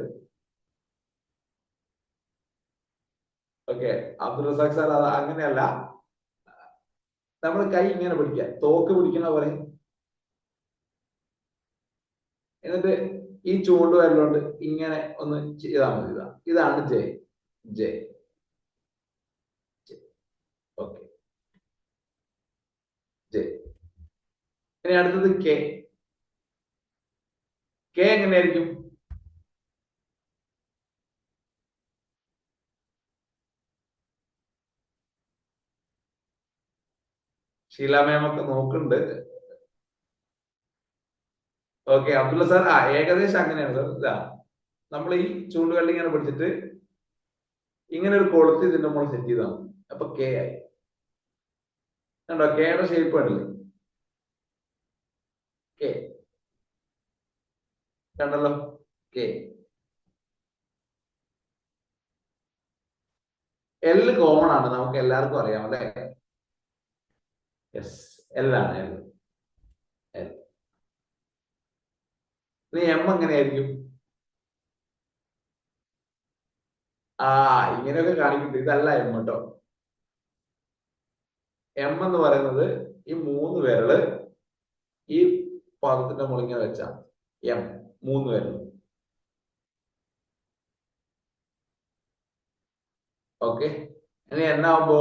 ഓക്കെ, അബ്ദുൾ റസാഖ് സാർ അത് അങ്ങനെയല്ല. നമ്മൾ കൈ ഇങ്ങനെ പിടിക്കുക, തോക്ക് പിടിക്കുന്ന പോലെ. എന്നിട്ട് ഈ ചൂണ്ട് വരലുകൊണ്ട് ഇങ്ങനെ ഒന്ന് ചെയ്താൽ മതി. ഇതാണ് ജെ. ജെ. Okay, J. ഇനി അടുത്തത് കെ. കെ എങ്ങനെയായിരിക്കും? ഷീല മാം ഒക്കെ നോക്കുന്നുണ്ട്. ഓക്കെ, അബ്ദുള്ള സാർ ഏകദേശം അങ്ങനെയാണ് സാർ. നമ്മൾ ഈ ചൂണ്ടുകള്ളി ഇങ്ങനെ പിടിച്ചിട്ട് ഇങ്ങനെ ഒരു കൊളുത്തി ഇതിന്റെ മുകളിൽ സെറ്റ് ചെയ്താൽ മതി. അപ്പൊ കെ ആയി. കണ്ടോ, കെയുടെ ഷേപ്പ് കണ്ടില്ലേ? കെ. കണ്ടല്ലോ, കെ. എൽ കോമൺ ആണ്, നമുക്ക് എല്ലാവർക്കും അറിയാം അല്ലെ. യെസ്, എൽ ആണ്. എൽ. എൽ. ഇനി എം എങ്ങനെയായിരിക്കും? ഇങ്ങനെയൊക്കെ കാണിക്കുന്നുണ്ട്. ഇതല്ല എം കേട്ടോ. എം എന്ന് പറയുന്നത് ഈ മൂന്ന് വിരല് ഈ പദത്തിന്റെ മുകളിൽ വെച്ച എം. മൂന്ന് വിരല്. ഓക്കെ, ഇനി എന്നാവുമ്പോ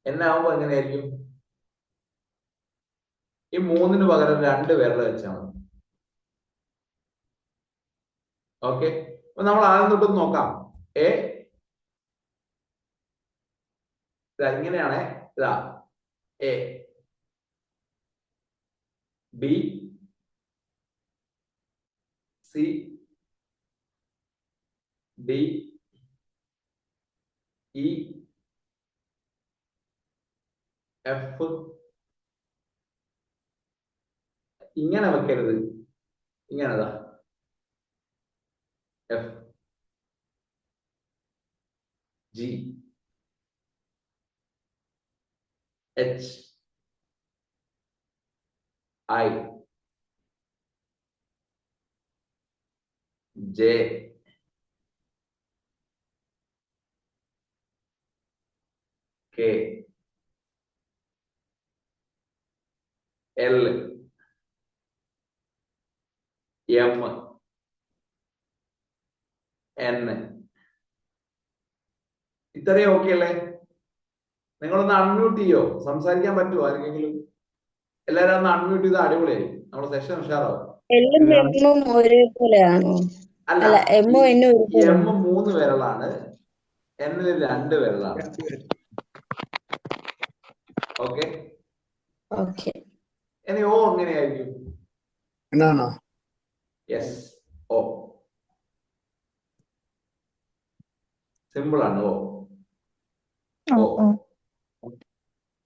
എങ്ങനെയായിരിക്കും? ഈ മൂന്നിന് പകരം രണ്ട് വിരൽ വെച്ചാൽ മതി. ഓക്കെ, അപ്പൊ നമ്മൾ ആദ്യം തൊട്ട് നോക്കാം. എ ഇങ്ങനെയാണ്. A, B, C, D, E, F. ഇങ്ങനെ വെക്കരുത്, ഇങ്ങനെതാ. F, G, H, I, J, K, L, M, N. ഇത്രയും ഓക്കെ അല്ലേ? നിങ്ങളൊന്ന് അൺമ്യൂട്ട് ചെയ്യോ? സംസാരിക്കാൻ പറ്റുമോ ആർക്കെങ്കിലും? എല്ലാരും ഒന്ന് അൺമ്യൂട്ട് ചെയ്ത് അടിപൊളിയായി, നമ്മുടെ സെഷൻ ഉഷാറാവും. എല്ലും എമ്മും ഒരേപോലെയാണോ? അല്ല, അല്ല, എമ്മും എന്നും എം ഒരുപോലെയാണോ? 3 വിരലാണ്, എന്നിൽ 2 വിരലാണ്. ഓക്കെ. ഓക്കെ. ഇനി ഓ എങ്ങനെയായിരിക്കും? എന്നാണോ? യെസ്, ഓ സിമ്പിൾ ആണ്. ഓ ഓ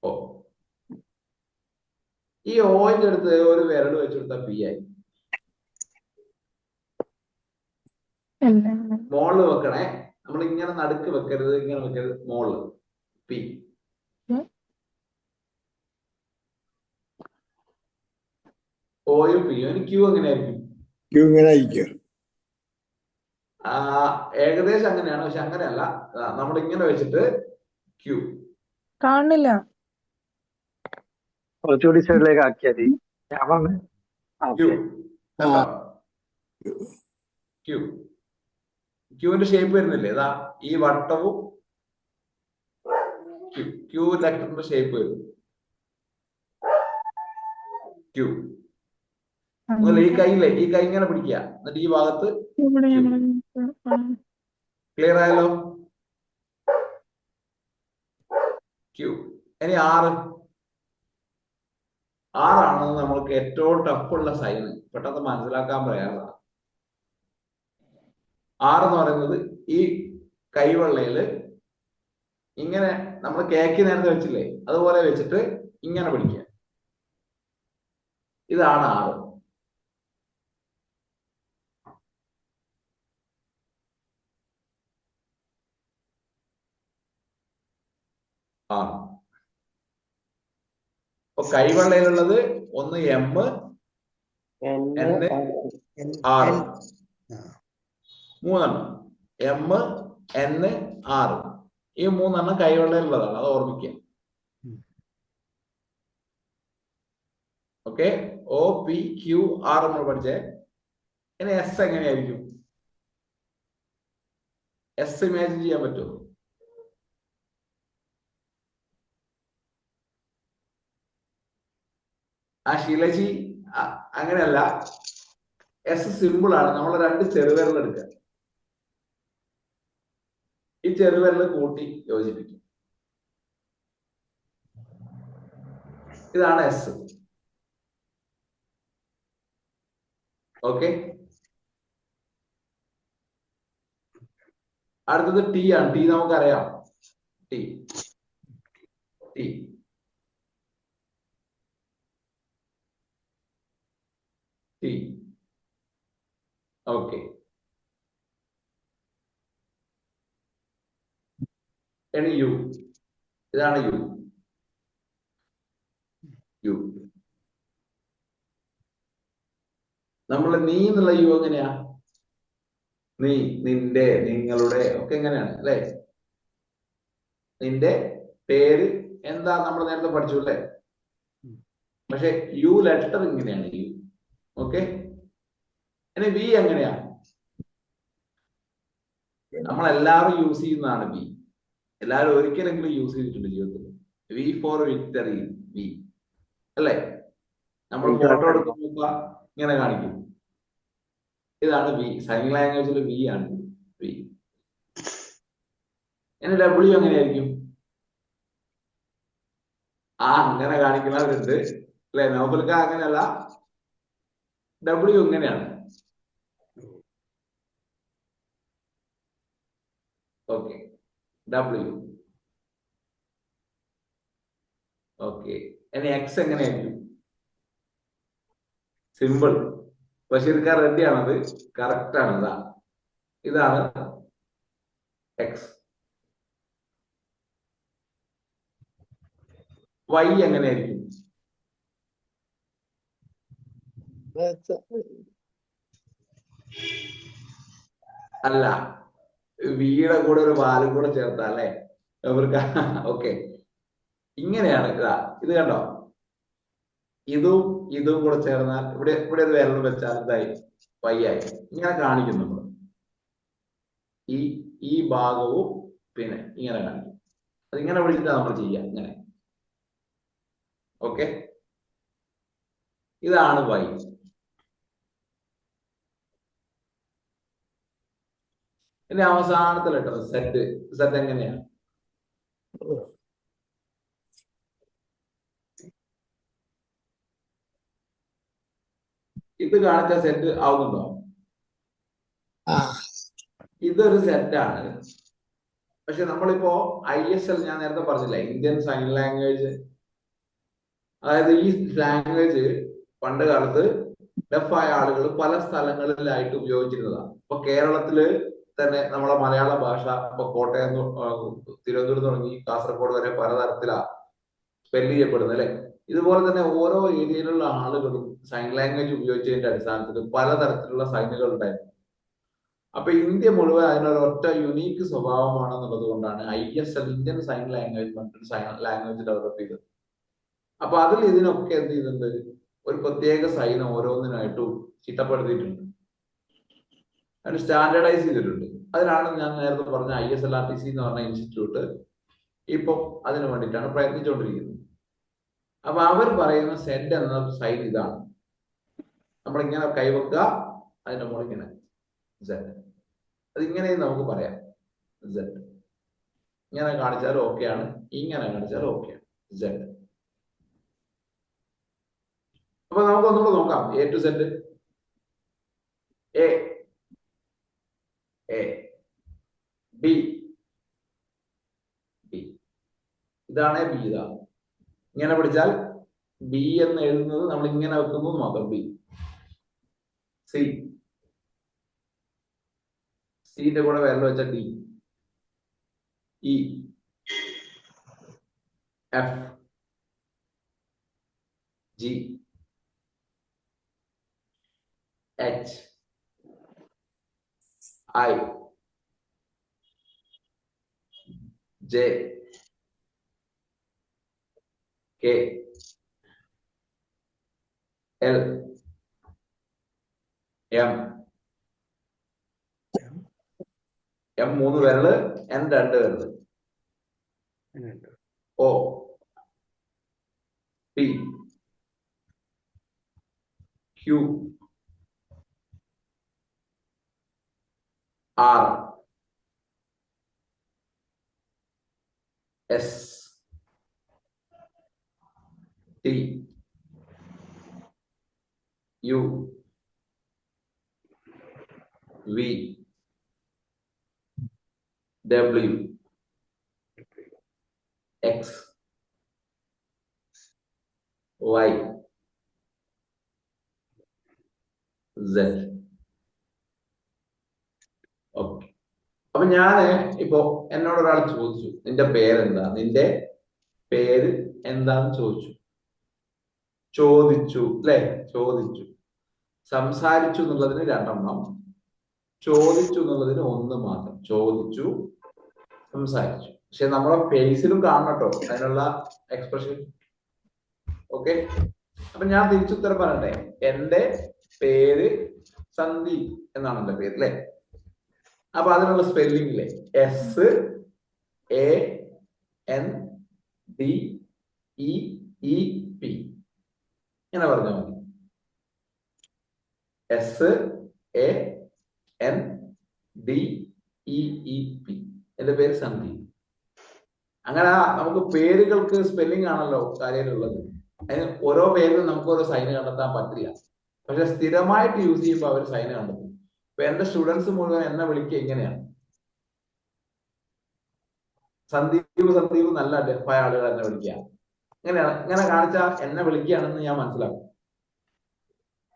ഓ. ഈ ഓന്റെ അടുത്ത് ഒരു വിരൽ വെച്ചെടുത്ത പി ആയി. മോളില് വെക്കണേ, നമ്മൾ ഇങ്ങനെ നടുക്ക് വെക്കരുത്, ഇങ്ങനെ വെക്കരുത്, മോളില് പി. ഓയും പിയും. ഇനി ക്യൂ എങ്ങനെയായിരിക്കും? ക്യൂ ഇങ്ങനെ ആയിരിക്കും. ഏകദേശം അങ്ങനെയാണ്, പക്ഷെ അങ്ങനെയല്ല. നമ്മൾ ഇങ്ങനെ വെച്ചിട്ട് ക്യൂ കാണില്ല. കുറച്ചുകൂടി സൈഡിലേക്ക് ആക്കിയാൽ മതി. ക്യൂ കേട്ടോ. ക്യൂ, ക്യൂവിന്റെ ഷേപ്പ് വരുന്നില്ലേ? ഇതാ ഈ വട്ടവും ക്യൂ ലെറ്ററിന്റെ ഷേപ്പ് വരും. ക്യൂ. ഈ കൈയില്ലേ, ഈ കൈ ഇങ്ങനെ പിടിക്കുക, എന്നിട്ട് ഈ ഭാഗത്ത് ക്ലിയർ ആയല്ലോ? ക്യൂ. ഇനി ആറാണ് നമ്മൾക്ക് ഏറ്റവും ടഫുള്ള സൈന്, പെട്ടെന്ന് മനസ്സിലാക്കാൻ പ്രയാസമാണ്. 6 എന്ന് പറയുന്നത് ഈ കൈവെള്ളയില് ഇങ്ങനെ നമ്മൾ കേക്ക് നേരത്തെ വെച്ചില്ലേ, അതുപോലെ വെച്ചിട്ട് ഇങ്ങനെ പിടിക്കുക. ഇതാണ് 6. അപ്പൊ കൈവെള്ളയിലുള്ളത് ഒന്ന് M, N, R. 3 M, N, R. ഈ 3 കൈവെള്ളയിലുള്ളതാണ്, അത് ഓർമ്മിക്കുക. Okay. O, P, Q, R നമ്മൾ പഠിച്ചേ. ഇനി എസ് എങ്ങനെയായിരിക്കും? എസ് ഇമാജിൻ ചെയ്യാൻ പറ്റുമോ? ശീലജി അങ്ങനെയല്ല. എസ് സിമ്പിൾ ആണ്. നമ്മൾ 2 ചെറുവിരൽ എടുക്കുക, ഈ ചെറുവിരൽ കൂട്ടി യോജിപ്പിക്കും. ഇതാണ് എസ്. ഓക്കെ. അടുത്തത് ടി ആണ്. ടി നമുക്കറിയാം. T T T. ഓക്കെ. ഇനി യു. ഇതാണ് യു. യു. നമ്മൾ നീ എന്നുള്ള യു എങ്ങനെയാ? നീ, നിന്റെ, നിങ്ങളുടെ ഒക്കെ എങ്ങനെയാണ് അല്ലെ? നിന്റെ പേര് എന്താ നമ്മൾ നേരത്തെ പഠിച്ചു അല്ലേ? പക്ഷെ യു ലെറ്റർ ഇങ്ങനെയാണ്, യു. ഓക്കെ. ഇനി വി എങ്ങനെയാ? നമ്മൾ എല്ലാവരും യൂസ് ചെയ്യുന്നതാണ് വി. എല്ലാവരും ഒരിക്കലെങ്കിലും യൂസ് ചെയ്തിട്ടുണ്ട് ജീവിതത്തിൽ. വി ഫോർ വിക്ടറി, വി അല്ലേ? നമ്മൾ ഫോട്ടോ എടുക്കുമ്പോ ഇങ്ങനെ കാണിക്കും. ഇതാണ് വി. സൈൻ ലാംഗ്വേജിൽ വി ആണ് വി. ഇനി ഡബ്ല്യു എങ്ങനെയായിരിക്കും? അങ്ങനെ കാണിക്കുന്നവരുണ്ട് അല്ലെ? നോബൽക്ക അങ്ങനെയല്ല, ഡബ്ല്യു ഇങ്ങനെയാണ്. ഓക്കെ. ഡബ്ല്യു. ഓക്കെ. ഇനി എക്സ് എങ്ങനെയായിരിക്കും? സിമ്പിൾ. ബഷീർക്കാർ റെഡിയാണത്, കറക്റ്റ് ആണ്. ഇതാ ഇതാണ് എക്സ്. വൈ എങ്ങനെയായിരിക്കും? അല്ല, വിയുടെ കൂടെ ഒരു വാലും കൂടെ ചേർത്താ അല്ലേ അവർക്ക്? ഓക്കെ, ഇങ്ങനെയാണ്. ഇത് കണ്ടോ, ഇതും ഇതും കൂടെ ചേർന്നാൽ ഇവിടെ ഇവിടെ ഒരു വിരൽ വെച്ചാൽ എന്തായി? വൈ ആയി. ഇങ്ങനെ കാണിക്കും നമ്മൾ. ഈ ഭാഗവും പിന്നെ ഇങ്ങനെ കാണിക്കും. അതിങ്ങനെ വിളിച്ചിട്ടാ നമ്മൾ ചെയ്യാം, ഇങ്ങനെ. ഓക്കെ, ഇതാണ് വൈ. ഇനി അവസാനത്തെ ലെറ്റർ സെറ്റ്. സെറ്റ് എങ്ങനെയാണ്? ഇത് കാണിച്ച സെറ്റ് ആവുന്നുണ്ടോ? ഇതൊരു സെറ്റാണ്. പക്ഷെ നമ്മളിപ്പോ ISL, ഞാൻ നേരത്തെ പറഞ്ഞില്ല, ഇന്ത്യൻ സൈൻ ലാംഗ്വേജ്, അതായത് ഈ ലാംഗ്വേജ് പണ്ട് കാലത്ത് ഡെഫായ ആളുകൾ പല സ്ഥലങ്ങളിലായിട്ട് ഉപയോഗിച്ചിരുന്നതാണ്. ഇപ്പൊ കേരളത്തില് തന്നെ നമ്മളെ മലയാള ഭാഷ ഇപ്പൊ കോട്ടയം, തിരുവനന്തപുരം തുടങ്ങി കാസർഗോഡ് വരെ പലതരത്തിലാണ് സ്പെല്ല് ചെയ്യപ്പെടുന്നത് അല്ലെ. ഇതുപോലെ തന്നെ ഓരോ ഏരിയയിലുള്ള ആളുകളും സൈൻ ലാംഗ്വേജ് ഉപയോഗിച്ചതിന്റെ അടിസ്ഥാനത്തിൽ പലതരത്തിലുള്ള സൈനുകൾ ഉണ്ടായിരുന്നു. അപ്പൊ ഇന്ത്യ മുഴുവൻ അതിനൊരൊറ്റ യുണീക്ക് സ്വഭാവമാണെന്നുള്ളത് കൊണ്ടാണ് ISL, ഇന്ത്യൻ സൈൻ ലാംഗ്വേജ്, മറ്റൊരു സൈൻ ലാംഗ്വേജ് ഡെവലപ്പ് ചെയ്തത്. അപ്പൊ അതിൽ ഇതിനൊക്കെ എന്ത് ചെയ്തിട്ടുണ്ട്? ഒരു പ്രത്യേക സൈൻ ഓരോന്നിനായിട്ടും ചിട്ടപ്പെടുത്തിയിട്ടുണ്ട്, അതിന് സ്റ്റാൻഡേർഡൈസ് ചെയ്തിട്ടുണ്ട്. അതിനാണ് ഞാൻ നേരത്തെ പറഞ്ഞ ISLRTC എന്ന് പറഞ്ഞ ഇൻസ്റ്റിറ്റ്യൂട്ട് ഇപ്പം അതിനു വേണ്ടിയിട്ടാണ് പ്രയത്നിച്ചുകൊണ്ടിരിക്കുന്നത്. അപ്പൊ അവർ പറയുന്ന സെഡ് എന്ന സൈൻ ഇതാണ്. നമ്മളിങ്ങനെ കൈവെക്കുക, അതിന്റെ മുകളിൽ ഇങ്ങനെ സെഡ്. അതിങ്ങനെയും നമുക്ക് പറയാം, സെഡ്. ഇങ്ങനെ കാണിച്ചാലും ഓക്കെയാണ്, ഇങ്ങനെ കാണിച്ചാലും ഓക്കെയാണ്, സെഡ്. അപ്പൊ നമുക്ക് ഒന്നുകൂടെ നോക്കാം. A to Z. A B B, ഇതാണ് B. ഇതാണ്. ഇങ്ങനെ പിടിച്ചാൽ B എന്ന് എഴുതുന്നത് നമ്മൾ ഇങ്ങനെ വെക്കുന്നത് മാത്രം. B. C, സിന്റെ കൂടെ വിരൽ വെച്ച D. E F G H I J K L M. M 3 വിരല്, N 2 വിരല്. O P Q R S T U V W X Y Z. Okay, അപ്പൊ ഞാന് ഇപ്പോ എന്നോട് ഒരാൾ ചോദിച്ചു, നിന്റെ പേരെന്താ, നിന്റെ പേര് എന്താന്ന് ചോദിച്ചു അല്ലെ? ചോദിച്ചു. സംസാരിച്ചു എന്നുള്ളതിന് 2 എണ്ണം, ചോദിച്ചു എന്നുള്ളതിന് 1 മാത്രം. ചോദിച്ചു, സംസാരിച്ചു. പക്ഷെ നമ്മളെ ഫേസിലും കാണണം കേട്ടോ അതിനുള്ള എക്സ്പ്രഷൻ. ഓക്കെ, അപ്പൊ ഞാൻ തിരിച്ചുത്തരം പറയണ്ടേ? എന്റെ പേര് സന്ദീപ് എന്നാണ് എന്റെ പേര് അല്ലെ. അപ്പൊ അതിനുള്ള സ്പെല്ലിംഗ് ഇല്ലേ? SANDEEP. ഇങ്ങനെ പറഞ്ഞാൽ മതി. SANDEEP. എന്റെ പേര് സന്ദീപ്. അങ്ങനെ നമുക്ക് പേരുകൾക്ക് സ്പെല്ലിംഗ് ആണല്ലോ കാര്യമുള്ളത്. അതിന് ഓരോ പേരിലും നമുക്ക് ഓരോ സൈന് കണ്ടെത്താൻ പറ്റില്ല. പക്ഷെ സ്ഥിരമായിട്ട് യൂസ് ചെയ്യുമ്പോൾ അവർ സൈന് കണ്ടെത്തും. ഇപ്പൊ എന്റെ സ്റ്റുഡൻസ് മുഴുവൻ എന്നെ വിളിക്കുക ഇങ്ങനെയാണ്, സന്ദീപ് നല്ല ഡെഫായ ആളുകൾ എന്നെ വിളിക്കുക. ഇങ്ങനെയാണ്. ഇങ്ങനെ കാണിച്ചാൽ എന്നെ വിളിക്കുകയാണെന്ന് ഞാൻ മനസ്സിലാക്കും.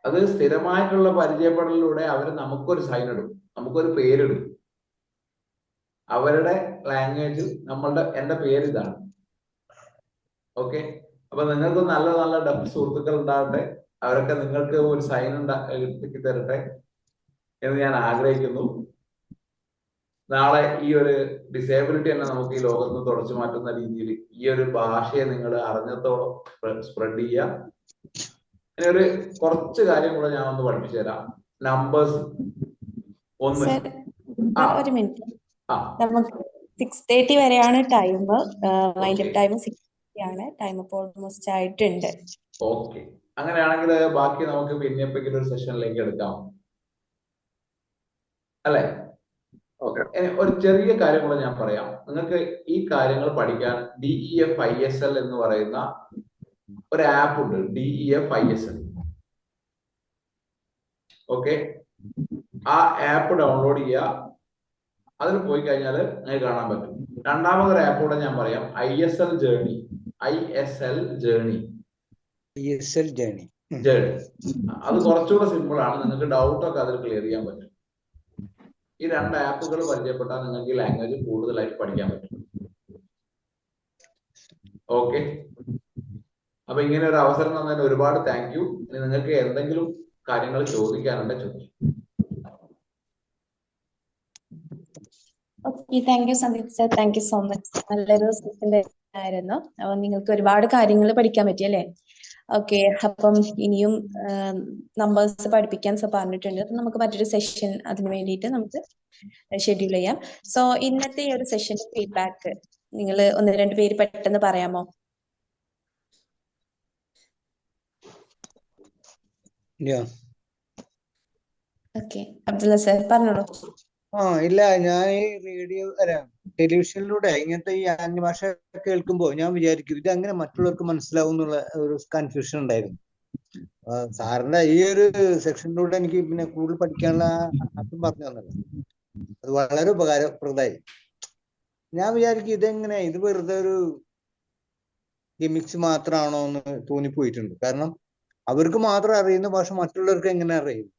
അത് സ്ഥിരമായിട്ടുള്ള പരിചയപ്പെടലിലൂടെ അവർ നമുക്കൊരു സൈൻ ഇടും. നമുക്കൊരു പേരിടും. അവരുടെ ലാംഗ്വേജിൽ എന്റെ പേര് ഇതാണ്. ഓക്കെ, അപ്പൊ നിങ്ങൾക്ക് നല്ല നല്ല ഡബ് സുഹൃത്തുക്കൾ ഉണ്ടാവട്ടെ. അവരൊക്കെ നിങ്ങൾക്ക് ഒരു സൈൻ ഉണ്ടാക്കി തരട്ടെ എന്ന് ഞാൻ ആഗ്രഹിക്കുന്നു. നാളെ ഈ ഒരു ഡിസേബിലിറ്റി തന്നെ നമുക്ക് ഈ ലോകത്ത് നിന്ന് തുടച്ചു മാറ്റുന്ന രീതിയിൽ ഈ ഒരു ഭാഷയെ നിങ്ങൾ അറിഞ്ഞത്തോളം സ്പ്രെഡ് ചെയ്യുക. ഇനി കുറച്ച് കാര്യം കൂടെ ഞാൻ ഒന്ന് പഠിപ്പിച്ചു തരാം. നമ്പേഴ്സ് ഒന്ന്. ഒരു മിനിറ്റ്, നമുക്ക് 6:30 വരെയാണ് ടൈം. വൈൻഡപ്പ് ടൈം 6:30 ആണ്. ടൈം ഇപ്പോൾ ഓൾമോസ്റ്റ് ആയിട്ടുണ്ട്. ഓക്കെ, അങ്ങനെയാണെങ്കിൽ ബാക്കി നമുക്ക് പിന്നെ എപ്പോഴെങ്കിലും ഒരു സെഷനിലേക്ക് എടുക്കാം, അല്ലെ? ഒരു ചെറിയ കാര്യം കൂടെ ഞാൻ പറയാം. നിങ്ങൾക്ക് ഈ കാര്യങ്ങൾ പഠിക്കാൻ DEF ISL എന്ന് പറയുന്ന ഒരു ആപ്പ് ഉണ്ട്. DEF ISL. ഓക്കെ, ആ ആപ്പ് ഡൗൺലോഡ് ചെയ്യുക. അതിൽ പോയി കഴിഞ്ഞാൽ നിങ്ങൾക്ക് കാണാൻ പറ്റും. രണ്ടാമതൊരു ആപ്പ് കൂടെ ഞാൻ പറയാം, ISL ജേർണി. അത് കുറച്ചുകൂടെ സിമ്പിൾ ആണ്. നിങ്ങൾക്ക് ഡൗട്ടൊക്കെ അതിൽ ക്ലിയർ ചെയ്യാൻ പറ്റും. ഈ രണ്ട് ആപ്പുകൾ പരിചയപ്പെട്ടാൽ നിങ്ങൾക്ക് ഈ ലാംഗ്വേജ് കൂടുതലായിട്ട് പഠിക്കാൻ പറ്റും. ഓക്കെ, അപ്പൊ ഇങ്ങനെ ഒരു അവസരം തന്നതിന് ഒരുപാട് താങ്ക് യു. ഇനി നിങ്ങൾക്ക് എന്തെങ്കിലും കാര്യങ്ങൾ ചോദിക്കാനുണ്ട് ചോദിക്കും. Okay, thank U Sandeep sir, thank you so much. നല്ലൊരു സെഷൻ ആയിരുന്നു. അപ്പൊ നിങ്ങൾക്ക് ഒരുപാട് കാര്യങ്ങൾ പഠിക്കാൻ പറ്റി അല്ലേ? ഓക്കെ, അപ്പം ഇനിയും നമ്പേഴ്സ് പഠിപ്പിക്കാൻ സർ പറഞ്ഞിട്ടുണ്ട്. അപ്പൊ നമുക്ക് മറ്റൊരു സെഷൻ അതിന് വേണ്ടിയിട്ട് നമുക്ക് ഷെഡ്യൂൾ ചെയ്യാം. സോ ഇന്നത്തെ ഈ ഒരു സെഷന്റെ ഫീഡ്ബാക്ക് നിങ്ങൾ 1-2 പേര് പെട്ടെന്ന് പറയാമോ? ഓക്കെ, അബ്ദുള്ള സർ പറഞ്ഞോളൂ. ഇല്ല, ഞാൻ ഈ റേഡിയോ ടെലിവിഷനിലൂടെ ഇങ്ങനത്തെ ഈ ആംഗ്യ ഭാഷ കേൾക്കുമ്പോൾ ഞാൻ വിചാരിക്കും ഇത് അങ്ങനെ മറ്റുള്ളവർക്ക് മനസ്സിലാവും എന്നുള്ള ഒരു കൺഫ്യൂഷൻ ഉണ്ടായിരുന്നു. സാറിന്റെ ഈ ഒരു സെക്ഷനിലൂടെ എനിക്ക് പിന്നെ കൂടുതൽ പഠിക്കാനുള്ള ആർക്കും പറഞ്ഞു തന്നല്ലോ. അത് വളരെ ഉപകാരപ്രദമായി. ഞാൻ വിചാരിക്കും ഇതെങ്ങനെ, ഇത് വെറുതെ ഒരു ഗിമിക്സ് മാത്രമാണോ എന്ന് തോന്നിപ്പോയിട്ടുണ്ട്. കാരണം അവർക്ക് മാത്രം അറിയുന്ന ഭാഷ മറ്റുള്ളവർക്ക് എങ്ങനെ അറിയും,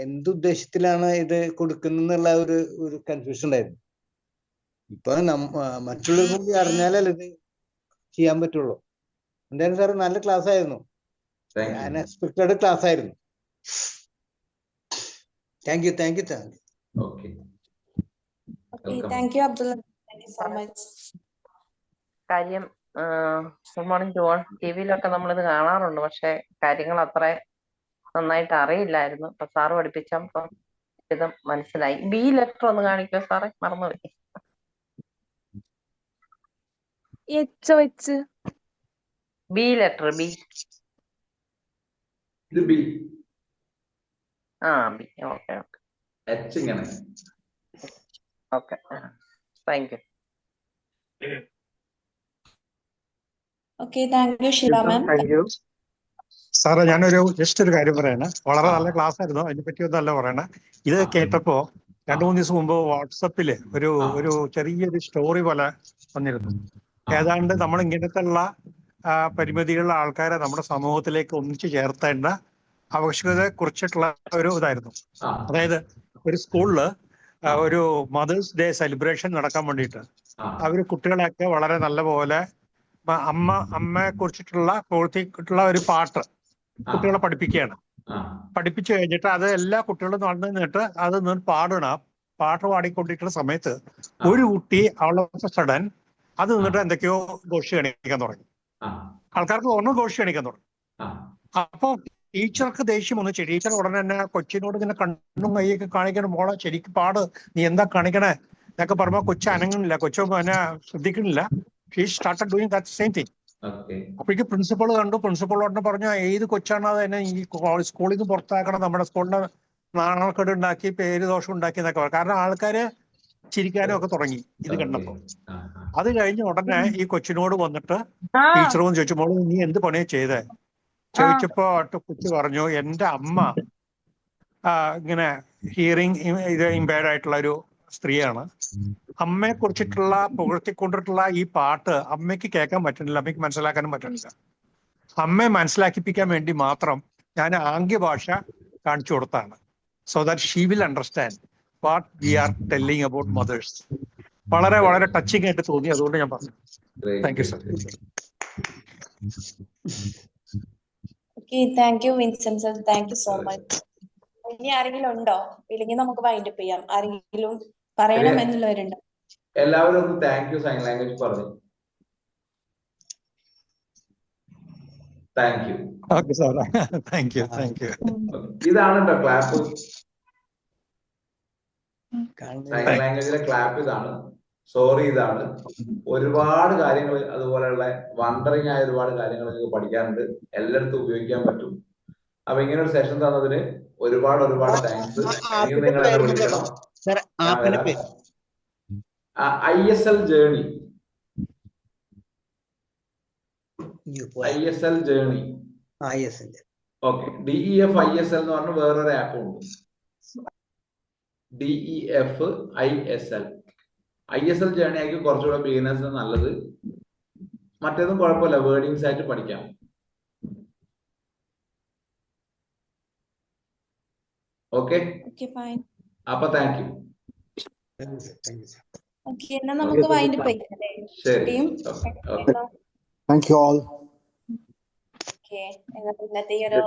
എന്തുദ്ദേശത്തിലാണ് ഇത് കൊടുക്കുന്നുള്ള ഒരു കൺഫ്യൂഷൻ ഉണ്ടായിരുന്നു. ഇപ്പൊ മറ്റുള്ളവർ കൂടി അറിഞ്ഞാലല്ലേ ഇത് ചെയ്യാൻ പറ്റുള്ളൂ. എന്തായാലും സാർ നല്ല ക്ലാസ് ആയിരുന്നു. അൺഎക്സ്പെക്ടഡ് ക്ലാസ് ആയിരുന്നു. Thank you. Thank you Abdulla, thank you so much. കാര്യം ഗുഡ് മോർണിംഗ് ടു ഓൾ. ടിവിയിലൊക്കെ നമ്മളിത് കാണാറുണ്ട്, പക്ഷെ കാര്യങ്ങൾ അത്ര നന്നായിട്ട് അറിയില്ലായിരുന്നു. ഇപ്പൊ സാറ് പഠിപ്പിച്ചപ്പോ ഇത് മനസ്സിലായി. ബി ലെറ്റർ ഒന്ന് കാണിക്കോ സാറേ? മറന്നുപോയി. B letter. B. B. Okay. Okay, thank you. Okay, thank you Sheela ma'am. Thank you സാറേ. ജസ്റ്റ് ഒരു കാര്യം പറയണേ. വളരെ നല്ല ക്ലാസ് ആയിരുന്നു. അതിനെ പറ്റിയൊന്നല്ല പറയണേ. ഇത് കേട്ടപ്പോ 2-3 ദിവസം മുമ്പ് വാട്സപ്പില് ഒരു ചെറിയൊരു സ്റ്റോറി പോലെ വന്നിരുന്നു. ഏതാണ്ട് നമ്മൾ ഇങ്ങനത്തെ ഉള്ള പരിമിതികളുള്ള ആൾക്കാരെ നമ്മുടെ സമൂഹത്തിലേക്ക് ഒന്നിച്ചു ചേർത്തേണ്ട ആവശ്യകതയെ കുറിച്ചിട്ടുള്ള ഒരു ഇതായിരുന്നു. അതായത് ഒരു സ്കൂളില് ഒരു മദേഴ്സ് ഡേ സെലിബ്രേഷൻ നടക്കാൻ വേണ്ടിയിട്ട് അവര് കുട്ടികളെയൊക്കെ വളരെ നല്ല പോലെ അമ്മയെ കുറിച്ചിട്ടുള്ള പ്രവർത്തിച്ചിട്ടുള്ള ഒരു പാട്ട് കുട്ടികളെ പഠിപ്പിക്കുകയാണ്. പഠിപ്പിച്ചു കഴിഞ്ഞിട്ട് അത് എല്ലാ കുട്ടികളും നടന്നു നിന്നിട്ട് അത് പാടണം. പാട്ട് പാടിക്കൊണ്ടിരിക്കുന്ന സമയത്ത് ഒരു കുട്ടി അവളെ സഡൻ അത് നിന്നിട്ട് എന്തൊക്കെയോ ഘോഷി കാണിക്കാൻ തുടങ്ങി. ആൾക്കാർക്ക് ഘോഷി കാണിക്കാൻ തുടങ്ങി. അപ്പൊ ടീച്ചർക്ക് ദേഷ്യം വന്നു. ടീച്ചർ ഉടനെ തന്നെ കൊച്ചിനോട് ഇങ്ങനെ കണ്ണും കൈയൊക്കെ കാണിക്കണം, മോളെ ശരിക്കും പാട്, നീ എന്താ കാണിക്കണേ എന്നൊക്കെ പറയുമ്പോ കൊച്ചു അനങ്ങുന്നില്ല, കൊച്ചു എന്നെ ശ്രദ്ധിക്കുന്നില്ല. She started doing that same thing. അപ്പോഴേക്ക് പ്രിൻസിപ്പൾ കണ്ടു. പ്രിൻസിപ്പൾ ഉടനെ പറഞ്ഞു, ഏത് കൊച്ചാണ് അത് എന്നെ ഈ സ്കൂളിൽ നിന്ന് പുറത്താക്കണം, നമ്മുടെ സ്കൂളിന്റെ നാണക്കേട് ഉണ്ടാക്കി, പേര് ദോഷം ഉണ്ടാക്കി എന്നൊക്കെ പറഞ്ഞു. കാരണം ആൾക്കാര് ചിരിക്കാനും ഒക്കെ തുടങ്ങി ഇത് കണ്ടപ്പോ. അത് കഴിഞ്ഞ ഉടനെ ഈ കൊച്ചിനോട് വന്നിട്ട് ടീച്ചറോട് ചോദിച്ചു, മോള് നീ എന്ത് പണിയാ ചെയ്തേ ചോദിച്ചപ്പോ കൊച്ചു പറഞ്ഞു, എന്റെ അമ്മ ഇങ്ങനെ ഹിയറിംഗ് ഇത് ഇമ്പയർഡ് ആയിട്ടുള്ള ഒരു സ്ത്രീയാണ്. അമ്മയെ കുറിച്ചിട്ടുള്ള പുകഴ്ത്തിക്കൊണ്ടിട്ടുള്ള ഈ പാട്ട് അമ്മയ്ക്ക് കേൾക്കാൻ പറ്റുന്നില്ല, അമ്മയ്ക്ക് മനസ്സിലാക്കാനും പറ്റുന്നില്ല. അമ്മയെ മനസ്സിലാക്കിപ്പിക്കാൻ വേണ്ടി മാത്രം ഞാൻ ആംഗ്യഭാഷ കാണിച്ചു കൊടുത്താണ്. So that she will understand what we are telling about mothers. വളരെ വളരെ ടച്ചിങ് ആയിട്ട് തോന്നി, അതുകൊണ്ട് ഞാൻ പറഞ്ഞു. Thank you sir. Okay, thank you Vincent sir, thank you so much. ഇനി ആരെങ്കിലും ഉണ്ടോ? ഇല്ലെങ്കിൽ നമുക്ക് വൈൻഡ് അപ്പ് ചെയ്യാം. ആരെങ്കിലും പറയണം എന്നുള്ളവരുണ്ടോ? എല്ലാവരും ഒന്ന് താങ്ക് യു സൈൻ ലാംഗ്വേജ് പറഞ്ഞു. Thank you. Okay sir, thank you, thank U. ഇതാണ് കേട്ടോ ക്ലാപ്പ്. സൈൻ ലാംഗ്വേജിലെ ക്ലാപ്പ് ഇതാണ്. സോറി ഇതാണ്. ഒരുപാട് കാര്യങ്ങൾ അതുപോലെയുള്ള വണ്ടറിങ് ആയ ഒരുപാട് കാര്യങ്ങൾ നിങ്ങൾക്ക് പഠിക്കാനുണ്ട്. എല്ലായിടത്തും ഉപയോഗിക്കാൻ പറ്റും. അപ്പൊ ഇങ്ങനെ ഒരു സെഷൻ തന്നതിന് ഒരുപാട് ഒരുപാട് താങ്ക്സ്. ഇനിയും നിങ്ങൾ എന്നെ വിളിക്കണം. ISL journey, ISL journey. Okay, DEF ISL എന്ന് പറഞ്ഞ വേറൊരു ആപ്പ് ഉണ്ട്. DEF ISL ജേണി ആയിരിക്കും കുറച്ചുകൂടെ ബിഗിനേഴ്സിന് നല്ലത്. മറ്റേതും കുഴപ്പമില്ല, വേർഡിങ്സ് ആയിട്ട് പഠിക്കാം. ഓക്കെ, അപ്പൊ താങ്ക് യു. ഓക്കെ, എന്നാ നമുക്ക് വൈൻഡ് അപ്പ് ചെയ്യാം. ശരി, താങ്ക് യു ഓൾ. ഓക്കെ, ഇന്നത്തെ ഈ ഒരു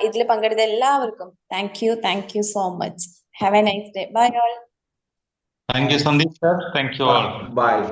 ഇതിൽ പങ്കെടുത്ത എല്ലാവർക്കും thank you so much. Have a nice day. Bye all. Thank you, Sandeep sir. Thank you all. Bye.